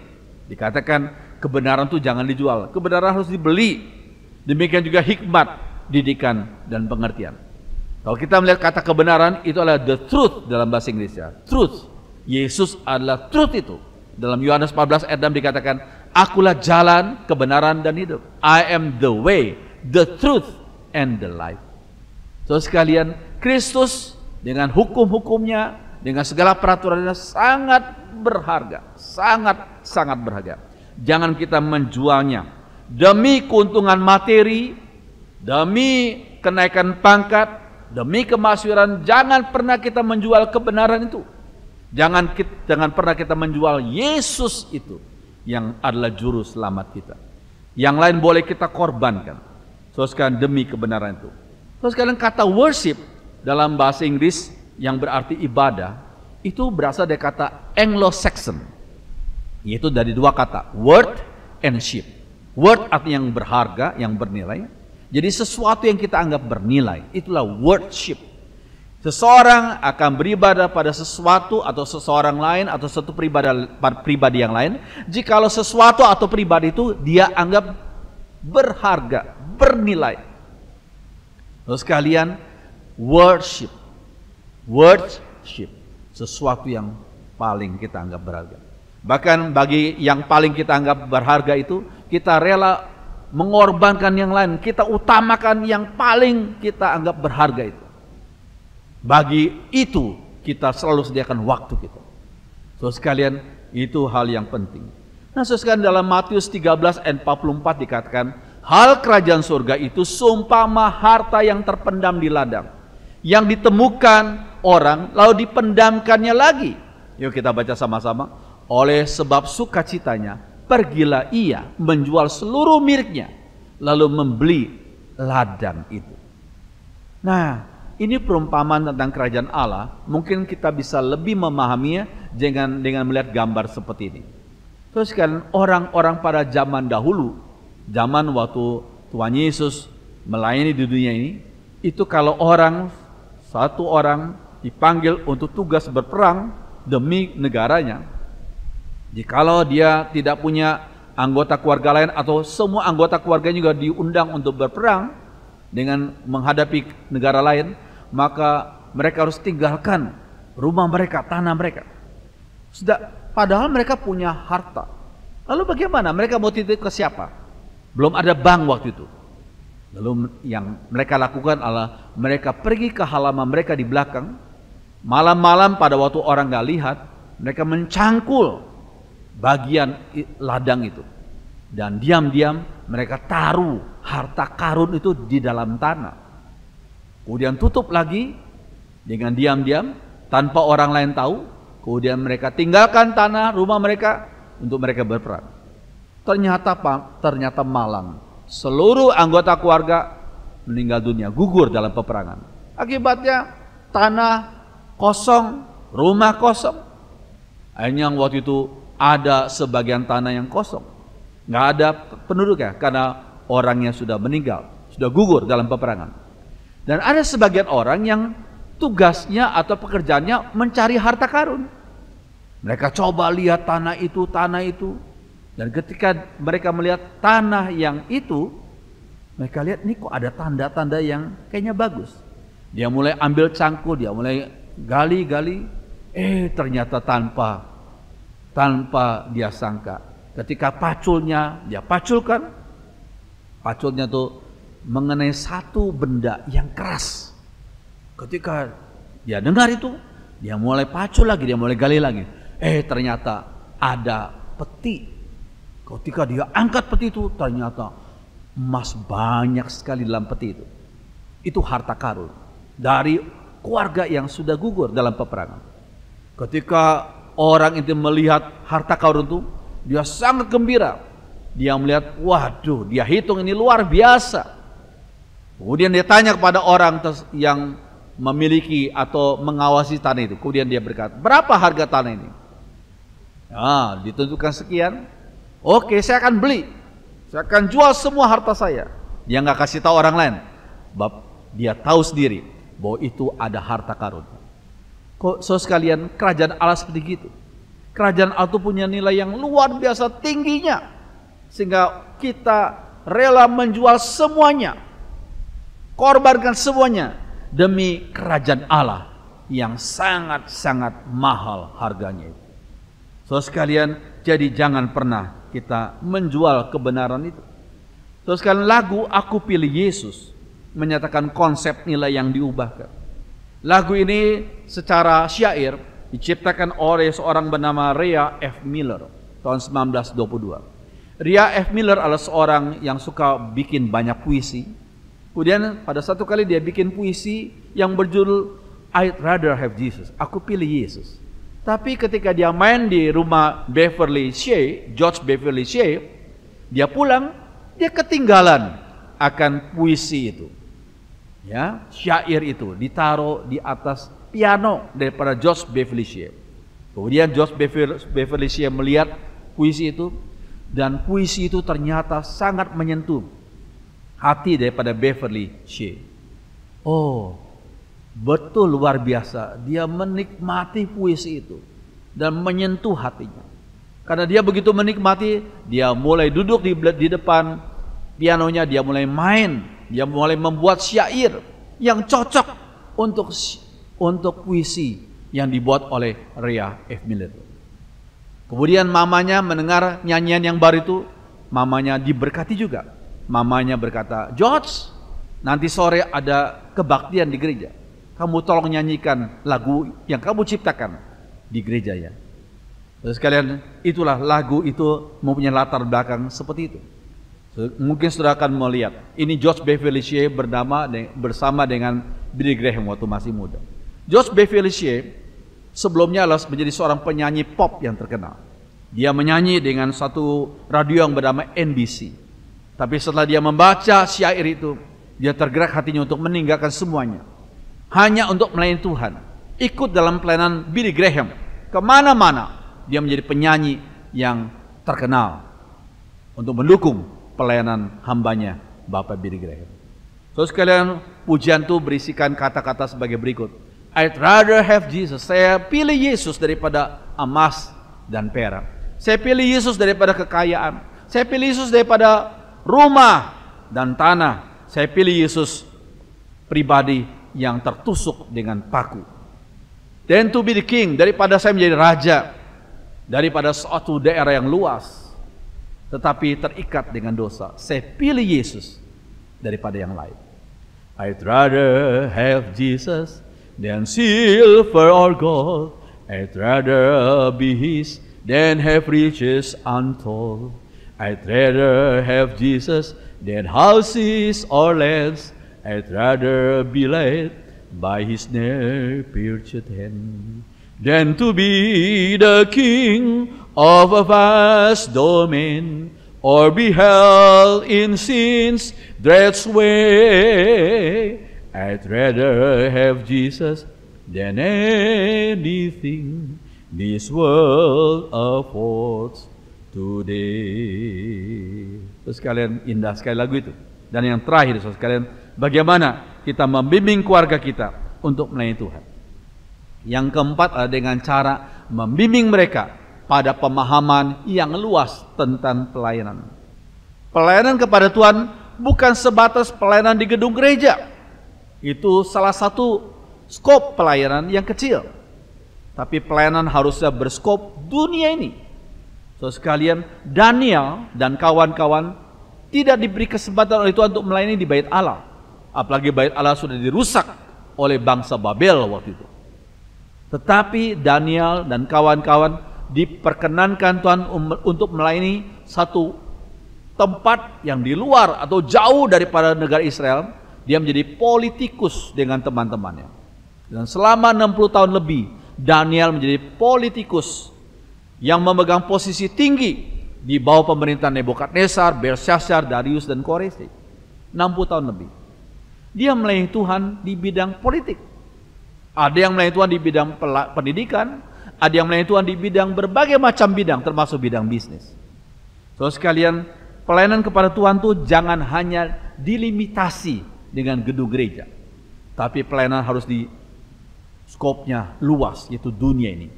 Dikatakan kebenaran itu jangan dijual, kebenaran harus dibeli. Demikian juga hikmat, didikan, dan pengertian. Kalau kita melihat kata kebenaran, itu adalah the truth dalam bahasa Inggrisnya. Truth. Yesus adalah truth itu. Dalam Yohanes 14 ayat 6 dikatakan, akulah jalan, kebenaran, dan hidup. I am the way, the truth, and the life. So sekalian, Kristus dengan hukum-hukumnya, dengan segala peraturannya sangat berharga, sangat berharga. Jangan kita menjualnya demi keuntungan materi, demi kenaikan pangkat, demi kemasyhuran. Jangan pernah kita menjual kebenaran itu. Jangan pernah kita menjual Yesus itu yang adalah juru selamat kita. Yang lain boleh kita korbankan. So sekalian, demi kebenaran itu. So sekalian, kata worship dalam bahasa Inggris yang berarti ibadah itu berasal dari kata Anglo-Saxon, yaitu dari 2 kata, word and ship. Word artinya yang berharga, yang bernilai. Jadi sesuatu yang kita anggap bernilai, itulah worship. Seseorang akan beribadah pada sesuatu atau seseorang lain atau satu pribadi yang lain jikalau sesuatu atau pribadi itu dia anggap berharga, bernilai. Lalu sekalian, worship, sesuatu yang paling kita anggap berharga. Bahkan bagi yang paling kita anggap berharga itu, kita rela mengorbankan yang lain, kita utamakan yang paling kita anggap berharga itu. Bagi itu kita selalu sediakan waktu kita. So sekalian, itu hal yang penting. Nah, so sekalian, dalam Matius 13 ayat 44 dikatakan, hal kerajaan surga itu seumpama harta yang terpendam di ladang, yang ditemukan orang lalu dipendamkannya lagi. Yuk kita baca sama-sama. Oleh sebab sukacitanya, pergilah ia menjual seluruh miliknya, lalu membeli ladang itu. Nah, ini perumpamaan tentang kerajaan Allah. Mungkin kita bisa lebih memahaminya dengan melihat gambar seperti ini. Terus kan, orang-orang pada zaman dahulu, zaman waktu Tuhan Yesus melayani di dunia ini, itu kalau satu orang dipanggil untuk tugas berperang demi negaranya, jikalau dia tidak punya anggota keluarga lain atau semua anggota keluarganya juga diundang untuk berperang dengan menghadapi negara lain, maka mereka harus tinggalkan rumah mereka, tanah mereka. Padahal mereka punya harta. Lalu bagaimana? Mereka mau titip ke siapa? Belum ada bank waktu itu. Lalu yang mereka lakukan adalah mereka pergi ke halaman mereka di belakang. Malam-malam pada waktu orang gak lihat, mereka mencangkul bagian ladang itu. Dan diam-diam mereka taruh harta karun itu di dalam tanah. Kemudian tutup lagi dengan diam-diam tanpa orang lain tahu. Kemudian mereka tinggalkan tanah rumah mereka untuk mereka berperang. Ternyata malang. Seluruh anggota keluarga meninggal dunia, gugur dalam peperangan. Akibatnya tanah kosong, rumah kosong. Akhirnya waktu itu ada sebagian tanah yang kosong, nggak ada penduduknya karena orangnya sudah meninggal, sudah gugur dalam peperangan. Dan ada sebagian orang yang tugasnya atau pekerjaannya mencari harta karun. Mereka coba lihat tanah itu, dan ketika mereka melihat tanah yang itu, mereka lihat nih kok ada tanda-tanda yang kayaknya bagus. Dia mulai ambil cangkul, dia mulai gali-gali, ternyata tanpa dia sangka. Ketika paculnya, dia paculkan, paculnya tuh mengenai satu benda yang keras. Ketika dia dengar itu, dia mulai pacul lagi, dia mulai gali lagi. Ternyata ada peti. Ketika dia angkat peti itu, ternyata emas banyak sekali dalam peti itu. Itu harta karun dari keluarga yang sudah gugur dalam peperangan. Ketika orang itu melihat harta karun itu, dia sangat gembira. Dia melihat, waduh, dia hitung ini luar biasa. Kemudian dia tanya kepada orang yang memiliki atau mengawasi tanah itu. Kemudian dia berkata, berapa harga tanah ini? Ditentukan sekian. Oke, saya akan beli. Saya akan jual semua harta saya. Dia nggak kasih tahu orang lain. Dia tahu sendiri bahwa itu ada harta karun. Kok sekalian, kerajaan Allah seperti gitu. Kerajaan Allah itu punya nilai yang luar biasa tingginya, sehingga kita rela menjual semuanya, korbankan semuanya demi kerajaan Allah yang sangat-sangat mahal harganya itu. Sekalian, jadi jangan pernah kita menjual kebenaran itu. Sekalian, lagu Aku Pilih Yesus menyatakan konsep nilai yang diubahkan. Lagu ini secara syair diciptakan oleh seorang bernama Rea F. Miller tahun 1922. Rea F. Miller adalah seorang yang suka bikin banyak puisi. Kemudian pada satu kali dia bikin puisi yang berjudul I'd Rather Have Jesus, Aku Pilih Yesus. Tapi ketika dia main di rumah George Beverly Shea, dia pulang, dia ketinggalan akan puisi itu. Ya, syair itu ditaruh di atas piano daripada George Beverly Shea. Kemudian George Beverly Shea melihat puisi itu, dan puisi itu ternyata sangat menyentuh hati daripada Beverly Shea. Oh, betul luar biasa. Dia menikmati puisi itu dan menyentuh hatinya. Karena dia begitu menikmati, dia mulai duduk di depan pianonya, dia mulai main, dia mulai membuat syair yang cocok untuk puisi yang dibuat oleh Rea F. Miller. Kemudian mamanya mendengar nyanyian yang baru itu, mamanya diberkati juga. Mamanya berkata, George, nanti sore ada kebaktian di gereja. Kamu tolong nyanyikan lagu yang kamu ciptakan di gereja ya. Terus sekalian, itulah lagu itu mempunyai latar belakang seperti itu. Mungkin saudara akan melihat, ini George Beverly Shea bersama dengan Billy Graham waktu masih muda. George Beverly Shea sebelumnya adalah menjadi seorang penyanyi pop yang terkenal. Dia menyanyi dengan satu radio yang bernama NBC. Tapi setelah dia membaca syair itu, dia tergerak hatinya untuk meninggalkan semuanya, hanya untuk melayani Tuhan. Ikut dalam pelayanan Billy Graham kemana-mana. Dia menjadi penyanyi yang terkenal untuk mendukung pelayanan hambanya Bapak Billy Graham. So sekalian, pujian itu berisikan kata-kata sebagai berikut. I'd rather have Jesus. Saya pilih Yesus daripada emas dan perak. Saya pilih Yesus daripada kekayaan. Saya pilih Yesus daripada rumah dan tanah. Saya pilih Yesus pribadi yang tertusuk dengan paku. Then to be the king, daripada saya menjadi raja, daripada suatu daerah yang luas tetapi terikat dengan dosa. Saya pilih Yesus daripada yang lain. I'd rather have Jesus than silver or gold. I'd rather be his than have riches untold. I'd rather have Jesus than houses or lands. I'd rather be led by his near-pierced hand than to be the king of a vast domain, or be held in sin's dread sway. I'd rather have Jesus than anything this world affords today. Terus sekalian, indah sekali lagu itu. Dan yang terakhir, saudara sekalian, bagaimana kita membimbing keluarga kita untuk melayani Tuhan. Yang keempat adalah dengan cara membimbing mereka pada pemahaman yang luas tentang pelayanan. Pelayanan kepada Tuhan bukan sebatas pelayanan di gedung gereja. Itu salah satu skop pelayanan yang kecil. Tapi pelayanan harusnya berskop dunia ini. So sekalian, Daniel dan kawan-kawan tidak diberi kesempatan oleh Tuhan untuk melayani di bait Allah. Apalagi bait Allah sudah dirusak oleh bangsa Babel waktu itu. Tetapi Daniel dan kawan-kawan diperkenankan Tuhan untuk melayani satu tempat yang di luar atau jauh daripada negara Israel. Dia menjadi politikus dengan teman-temannya. Dan selama 60 tahun lebih, Daniel menjadi politikus yang memegang posisi tinggi di bawah pemerintahan Nebukadnezar, Belshazzar, Darius, dan Koresi. 60 tahun lebih. Dia melayani Tuhan di bidang politik. Ada yang melayani Tuhan di bidang pendidikan, ada yang melayani Tuhan di bidang berbagai macam bidang, termasuk bidang bisnis. So sekalian, pelayanan kepada Tuhan itu jangan hanya dilimitasi dengan gedung gereja, tapi pelayanan harus di skopnya luas, yaitu dunia ini.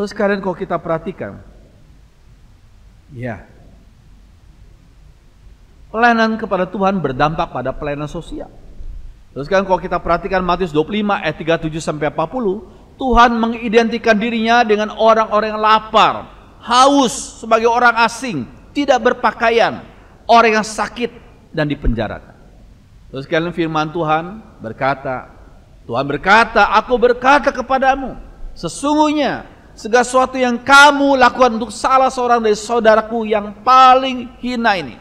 So sekalian, kalau kita perhatikan, ya, pelayanan kepada Tuhan berdampak pada pelayanan sosial. Terus kan kalau kita perhatikan Matius 25 ayat 37 sampai 40, Tuhan mengidentikan dirinya dengan orang-orang yang lapar, haus sebagai orang asing, tidak berpakaian, orang yang sakit dan dipenjarakan. Terus kalian firman Tuhan berkata, aku berkata kepadamu, sesungguhnya segala sesuatu yang kamu lakukan untuk salah seorang dari saudaraku yang paling hina ini,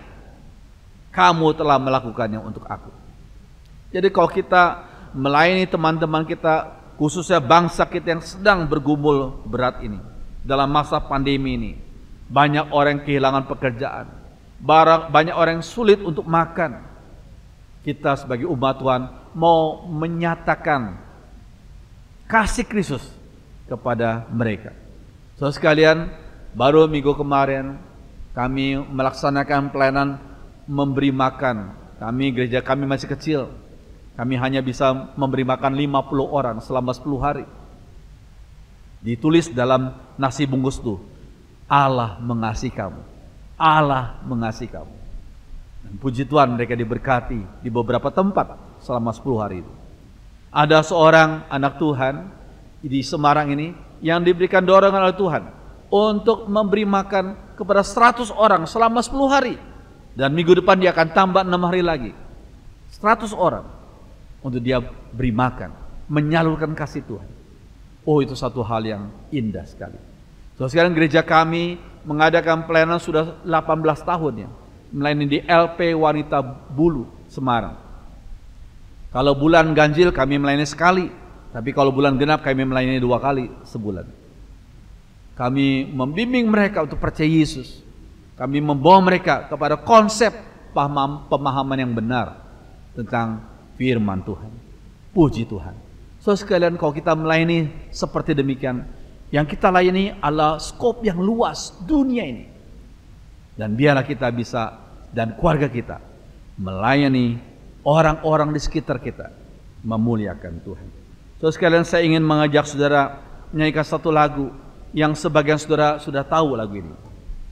kamu telah melakukannya untuk aku. Jadi kalau kita melayani teman-teman kita, khususnya bangsa kita yang sedang bergumul berat ini, dalam masa pandemi ini, banyak orang kehilangan pekerjaan, banyak orang yang sulit untuk makan. Kita sebagai umat Tuhan mau menyatakan kasih Kristus kepada mereka. Saudara sekalian, baru minggu kemarin kami melaksanakan pelayanan memberi makan. Gereja kami masih kecil. Kami hanya bisa memberi makan 50 orang selama 10 hari. Ditulis dalam nasi bungkus itu, Allah mengasihi kamu. Allah mengasihi kamu. Dan puji Tuhan, mereka diberkati di beberapa tempat selama 10 hari itu. Ada seorang anak Tuhan di Semarang ini yang diberikan dorongan oleh Tuhan untuk memberi makan kepada 100 orang selama 10 hari. Dan minggu depan dia akan tambah 6 hari lagi. 100 orang. Untuk dia beri makan, menyalurkan kasih Tuhan. Oh, itu satu hal yang indah sekali. So, sekarang gereja kami mengadakan pelayanan sudah 18 tahun ya, melayani di LP Wanita Bulu, Semarang. Kalau bulan ganjil kami melayani sekali, tapi kalau bulan genap kami melayani 2 kali sebulan. Kami membimbing mereka untuk percaya Yesus. Kami membawa mereka kepada konsep pemahaman yang benar tentang firman Tuhan. Puji Tuhan. So sekalian, kalau kita melayani seperti demikian, yang kita layani adalah skop yang luas dunia ini. Dan biarlah kita bisa dan keluarga kita melayani orang-orang di sekitar kita, memuliakan Tuhan. So sekalian, saya ingin mengajak saudara menyanyikan satu lagu yang sebagian saudara sudah tahu lagu ini,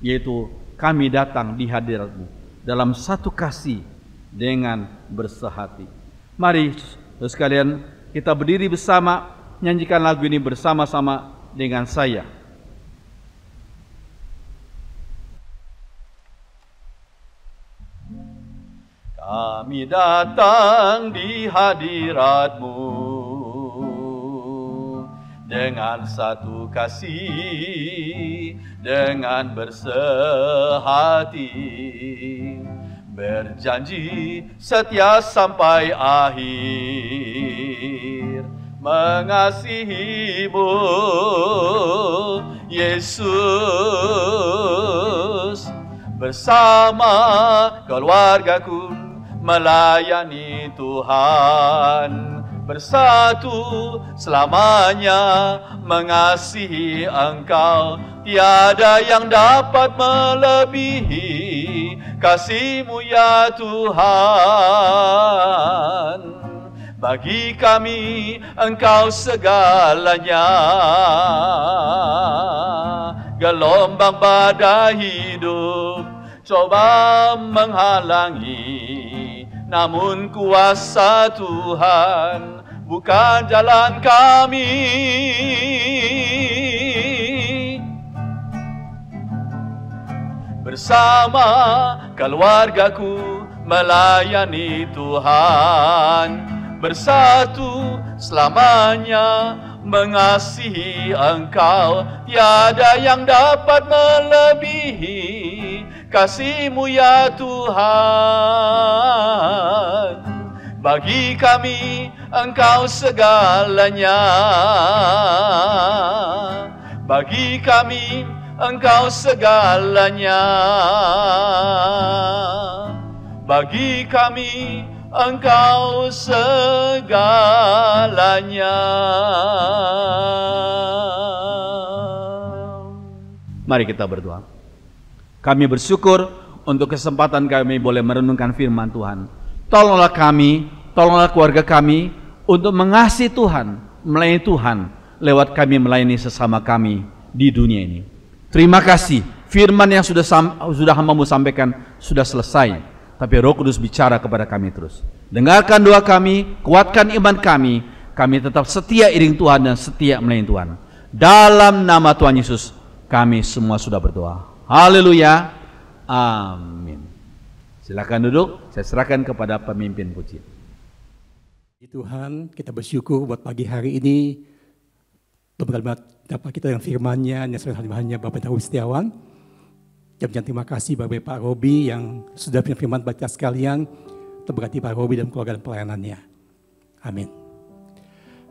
yaitu Kami Datang di Hadirat-Mu dalam satu kasih dengan bersehati. Mari sekalian kita berdiri bersama, nyanyikan lagu ini bersama-sama dengan saya. Kami datang di hadirat-Mu dengan satu kasih, dengan bersehati, berjanji setia sampai akhir, mengasihi-Mu Yesus, bersama keluargaku melayani Tuhan, bersatu selamanya mengasihi Engkau. Tiada yang dapat melebihi kasih-Mu ya Tuhan. Bagi kami Engkau segalanya. Gelombang badai hidup coba menghalangi, namun kuasa Tuhan bukan jalan kami. Bersama keluargaku melayani Tuhan, bersatu selamanya mengasihi Engkau. Tiada yang dapat melebihi kasih-Mu ya Tuhan. Bagi kami Engkau segalanya. Bagi kami Engkau segalanya. Bagi kami Engkau segalanya. Mari kita berdoa. Kami bersyukur untuk kesempatan kami boleh merenungkan firman Tuhan. Tolonglah kami, tolonglah keluarga kami untuk mengasihi Tuhan, melayani Tuhan lewat kami melayani sesama kami di dunia ini. Terima kasih, firman yang sudah hamba-Mu sampaikan sudah selesai, tapi Roh Kudus bicara kepada kami terus. Dengarkan doa kami, kuatkan iman kami tetap setia iring Tuhan dan setia melayani Tuhan. Dalam nama Tuhan Yesus, kami semua sudah berdoa. Haleluya, amin. Silakan duduk, saya serahkan kepada pemimpin puji. Tuhan, kita bersyukur buat pagi hari ini. Berkalimat dapat kita yang firman-Nya, yang hanya Bapak Tahu Setiawan. Dan terima kasih Bapak Pak Robi yang sudah punya firman baca sekalian. Terberkati Pak Robi dan keluarga dan pelayanannya. Amin.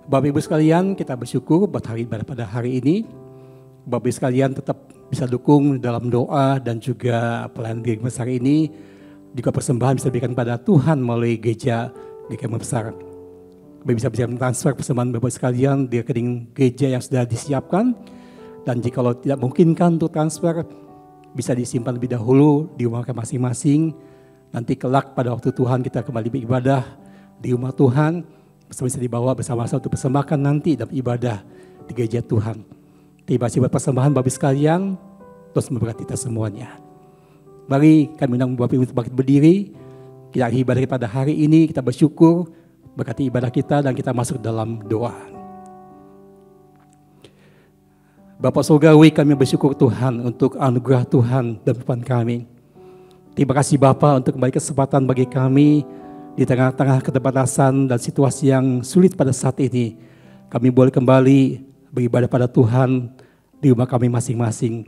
Bapak Ibu sekalian, kita bersyukur buat hari ibadah pada hari ini. Bapak Ibu sekalian tetap bisa dukung dalam doa dan juga pelayanan gereja besar ini. Juga persembahan bisa diberikan pada Tuhan melalui gereja besar. Bisa transfer persembahan Bapak sekalian di rekening gereja yang sudah disiapkan. Dan jika tidak memungkinkan untuk transfer, bisa disimpan lebih dahulu di rumah masing-masing. Nanti kelak pada waktu Tuhan kita kembali beribadah di rumah Tuhan, bisa dibawa bersama-sama untuk persembahkan nanti dalam ibadah di gereja Tuhan. Terima kasih buat persembahan Bapak sekalian, terus memberkati kita semuanya. Mari kami undang Bapak Ibu bangkit berdiri. Kita akhiri ibadah pada hari ini, kita bersyukur berkati ibadah kita dan kita masuk dalam doa. Bapak Surgawi, kami bersyukur Tuhan untuk anugerah Tuhan dalam depan kami. Terima kasih Bapak untuk kembali kesempatan bagi kami di tengah-tengah keterbatasan dan situasi yang sulit pada saat ini. Kami boleh kembali beribadah pada Tuhan di rumah kami masing-masing.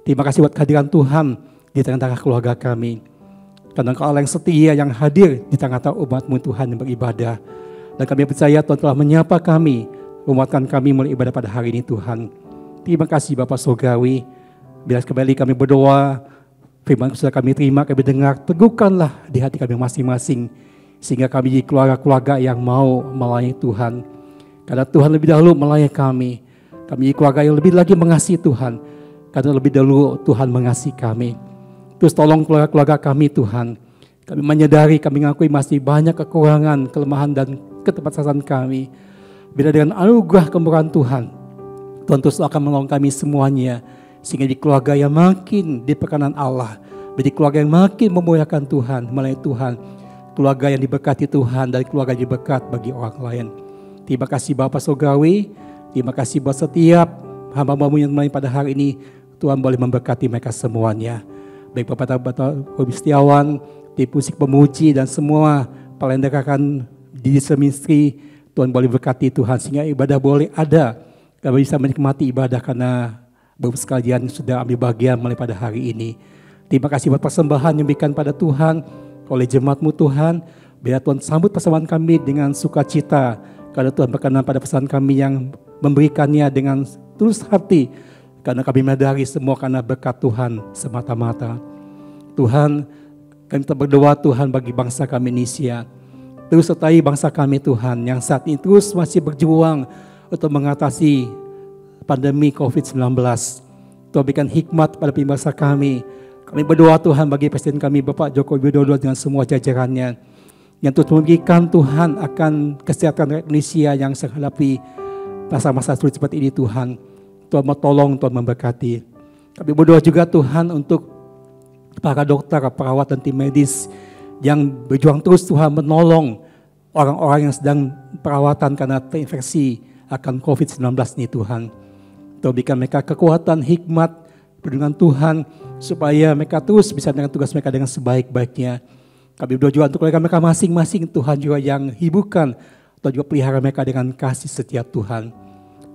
Terima kasih buat kehadiran Tuhan di tengah-tengah keluarga kami. Karena Engkau Allah yang setia yang hadir di tengah-tengah umat-Mu Tuhan yang beribadah. Dan kami percaya Tuhan telah menyapa kami, menguatkan kami mulai ibadah pada hari ini Tuhan. Terima kasih Bapak Surgawi. Bila kembali kami berdoa, firman sudah kami terima, kami dengar, teguhkanlah di hati kami masing-masing. Sehingga kami jadi keluarga-keluarga yang mau melayani Tuhan. Karena Tuhan lebih dahulu melayani kami. Kami keluarga yang lebih lagi mengasihi Tuhan. Karena lebih dahulu Tuhan mengasihi kami. Terus tolong keluarga-keluarga kami Tuhan. Kami menyadari, kami mengakui masih banyak kekurangan, kelemahan dan keterbatasan kami. Bila dengan anugerah kemurahan Tuhan, Tuhan terus akan menolong kami semuanya. Sehingga di keluarga yang makin diperkenan Allah. Menjadi keluarga yang makin memuliakan Tuhan, melayani Tuhan. Keluarga yang diberkati Tuhan dan keluarga yang berkat bagi orang lain. Terima kasih Bapak Surgawi. Terima kasih buat setiap hamba-Mu yang melayani pada hari ini. Tuhan boleh memberkati mereka semuanya. Baik Bapak Robi Setiawan, tim musik pemuji dan semua pelayan di ministry, Tuhan boleh berkati Tuhan sehingga ibadah boleh ada. Kami bisa menikmati ibadah karena Bapak sekalian sudah ambil bagian mulai pada hari ini. Terima kasih buat persembahan yang diberikan pada Tuhan oleh jemaat-Mu Tuhan. Biar Tuhan sambut persembahan kami dengan sukacita. Karena Tuhan berkenan pada pesan kami yang memberikannya dengan tulus hati. Karena kami menyadari semua karena berkat Tuhan semata-mata. Tuhan, kami kita berdoa Tuhan bagi bangsa kami Indonesia. Terus sertai bangsa kami Tuhan yang saat ini terus masih berjuang untuk mengatasi pandemi COVID-19. Tuhan berikan hikmat pada bangsa kami. Kami berdoa Tuhan bagi Presiden kami Bapak Joko Widodo dengan semua jajarannya. Yang terus memberikan Tuhan akan kesehatan Indonesia yang menghadapi masa-masa sulit seperti ini Tuhan. Tuhan tolong, Tuhan memberkati. Kami berdoa juga Tuhan untuk para dokter, perawat dan tim medis yang berjuang terus Tuhan menolong orang-orang yang sedang perawatan karena terinfeksi akan COVID-19 ini Tuhan. Tuhan berikan mereka kekuatan, hikmat, perlindungan Tuhan supaya mereka terus bisa dengan tugas mereka dengan sebaik-baiknya. Kami berdoa juga untuk mereka masing-masing Tuhan juga yang hiburkan atau juga pelihara mereka dengan kasih setia Tuhan.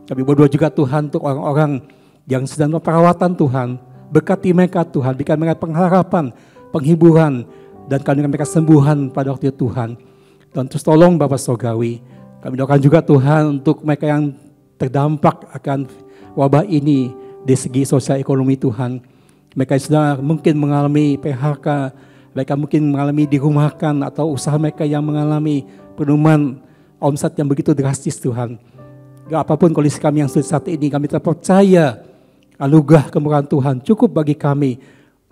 Kami berdoa juga Tuhan untuk orang-orang yang sedang perawatan Tuhan. Berkati mereka Tuhan, berikan mereka pengharapan, penghiburan, dan kami mereka sembuhan pada waktu itu Tuhan. Dan terus tolong Bapak Surgawi. Kami doakan juga Tuhan untuk mereka yang terdampak akan wabah ini di segi sosial ekonomi Tuhan. Mereka sudah mungkin mengalami PHK, mereka mungkin mengalami dirumahkan atau usaha mereka yang mengalami penurunan omset yang begitu drastis Tuhan. Apapun kondisi kami yang sulit saat ini, kami terpercaya anugerah kemurahan Tuhan cukup bagi kami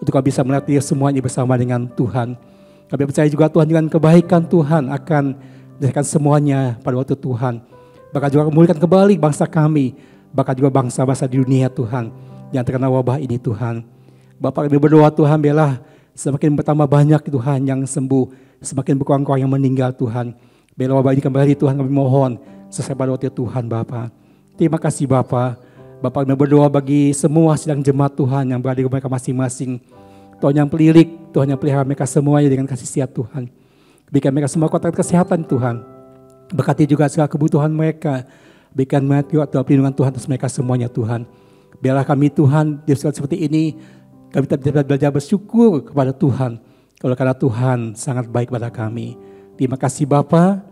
untuk kami bisa melihat dia semuanya bersama dengan Tuhan. Kami percaya juga Tuhan dengan kebaikan Tuhan akan menyelesaikan semuanya pada waktu Tuhan. Bahkan juga memulihkan kembali bangsa kami, bahkan juga bangsa-bangsa di dunia Tuhan yang terkena wabah ini Tuhan. Bapak kami berdoa Tuhan biarlah semakin bertambah banyak Tuhan yang sembuh, semakin berkurang-kurang yang meninggal Tuhan. Biarlah wabah ini kembali Tuhan kami mohon selesai pada waktu Tuhan Bapak. Terima kasih Bapak. Bapak kami berdoa bagi semua sidang jemaat Tuhan yang berada di mereka masing-masing. Tuhan yang pelilik, Tuhan yang pelihara mereka semuanya dengan kasih setia Tuhan. Berikan mereka semua kuat kesehatan Tuhan. Berkati juga segala kebutuhan mereka. Berikan mereka Tuhan perlindungan Tuhan atas mereka semuanya Tuhan. Biarlah kami Tuhan di saat seperti ini, kami tetap belajar bersyukur kepada Tuhan. Karena Tuhan sangat baik pada kami. Terima kasih Bapak.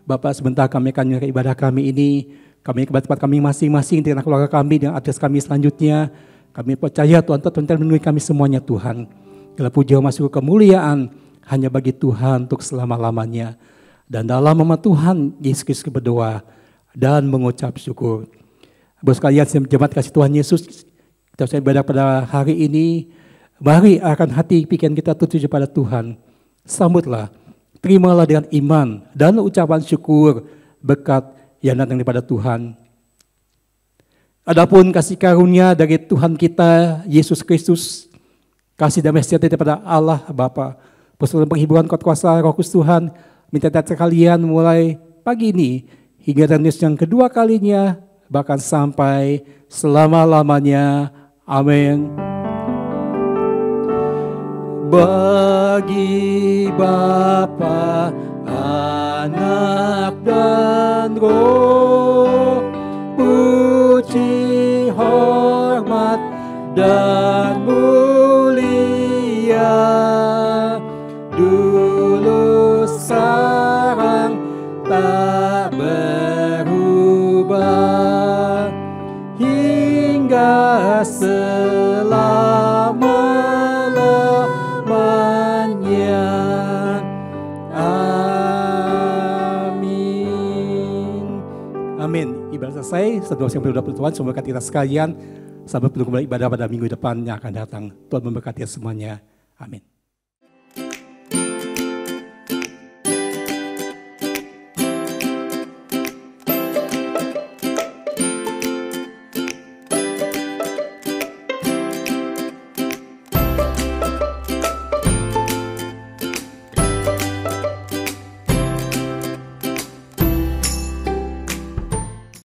Bapak sebentar kami akan menyerahkan ibadah kami ini. Kami ke tempat kami masing-masing dengan keluarga kami, dengan atas kami selanjutnya. Kami percaya Tuhan tetap memenuhi kami semuanya Tuhan. Segala puji masuk kemuliaan hanya bagi Tuhan untuk selama-lamanya. Dan dalam nama Tuhan Yesus Kristus berdoa dan mengucap syukur. Bapak sekalian jemaat kasih Tuhan Yesus, kita usai ibadah pada hari ini. Mari akan hati pikiran kita tertuju pada Tuhan. Sambutlah, terimalah dengan iman dan ucapan syukur berkat yang datang daripada Tuhan. Adapun kasih karunia dari Tuhan kita Yesus Kristus, kasih damai sejahtera daripada Allah Bapa, persekutuan penghiburan kuasa Roh Kudus Tuhan, minta sekalian mulai pagi ini hingga dan yang kedua kalinya, bahkan sampai selama-lamanya. Amin. Bagi Bapa, Anak dan Roh, puji, hormat, dan mulia, dulu sekarang tak berubah, hingga selama-lamanya. Amin. Ibadah selesai. Setelah yang berdoa Tuhan, semoga kita sekalian sampai penuh kembali ibadah pada minggu depan yang akan datang. Tuhan memberkati semuanya. Amin.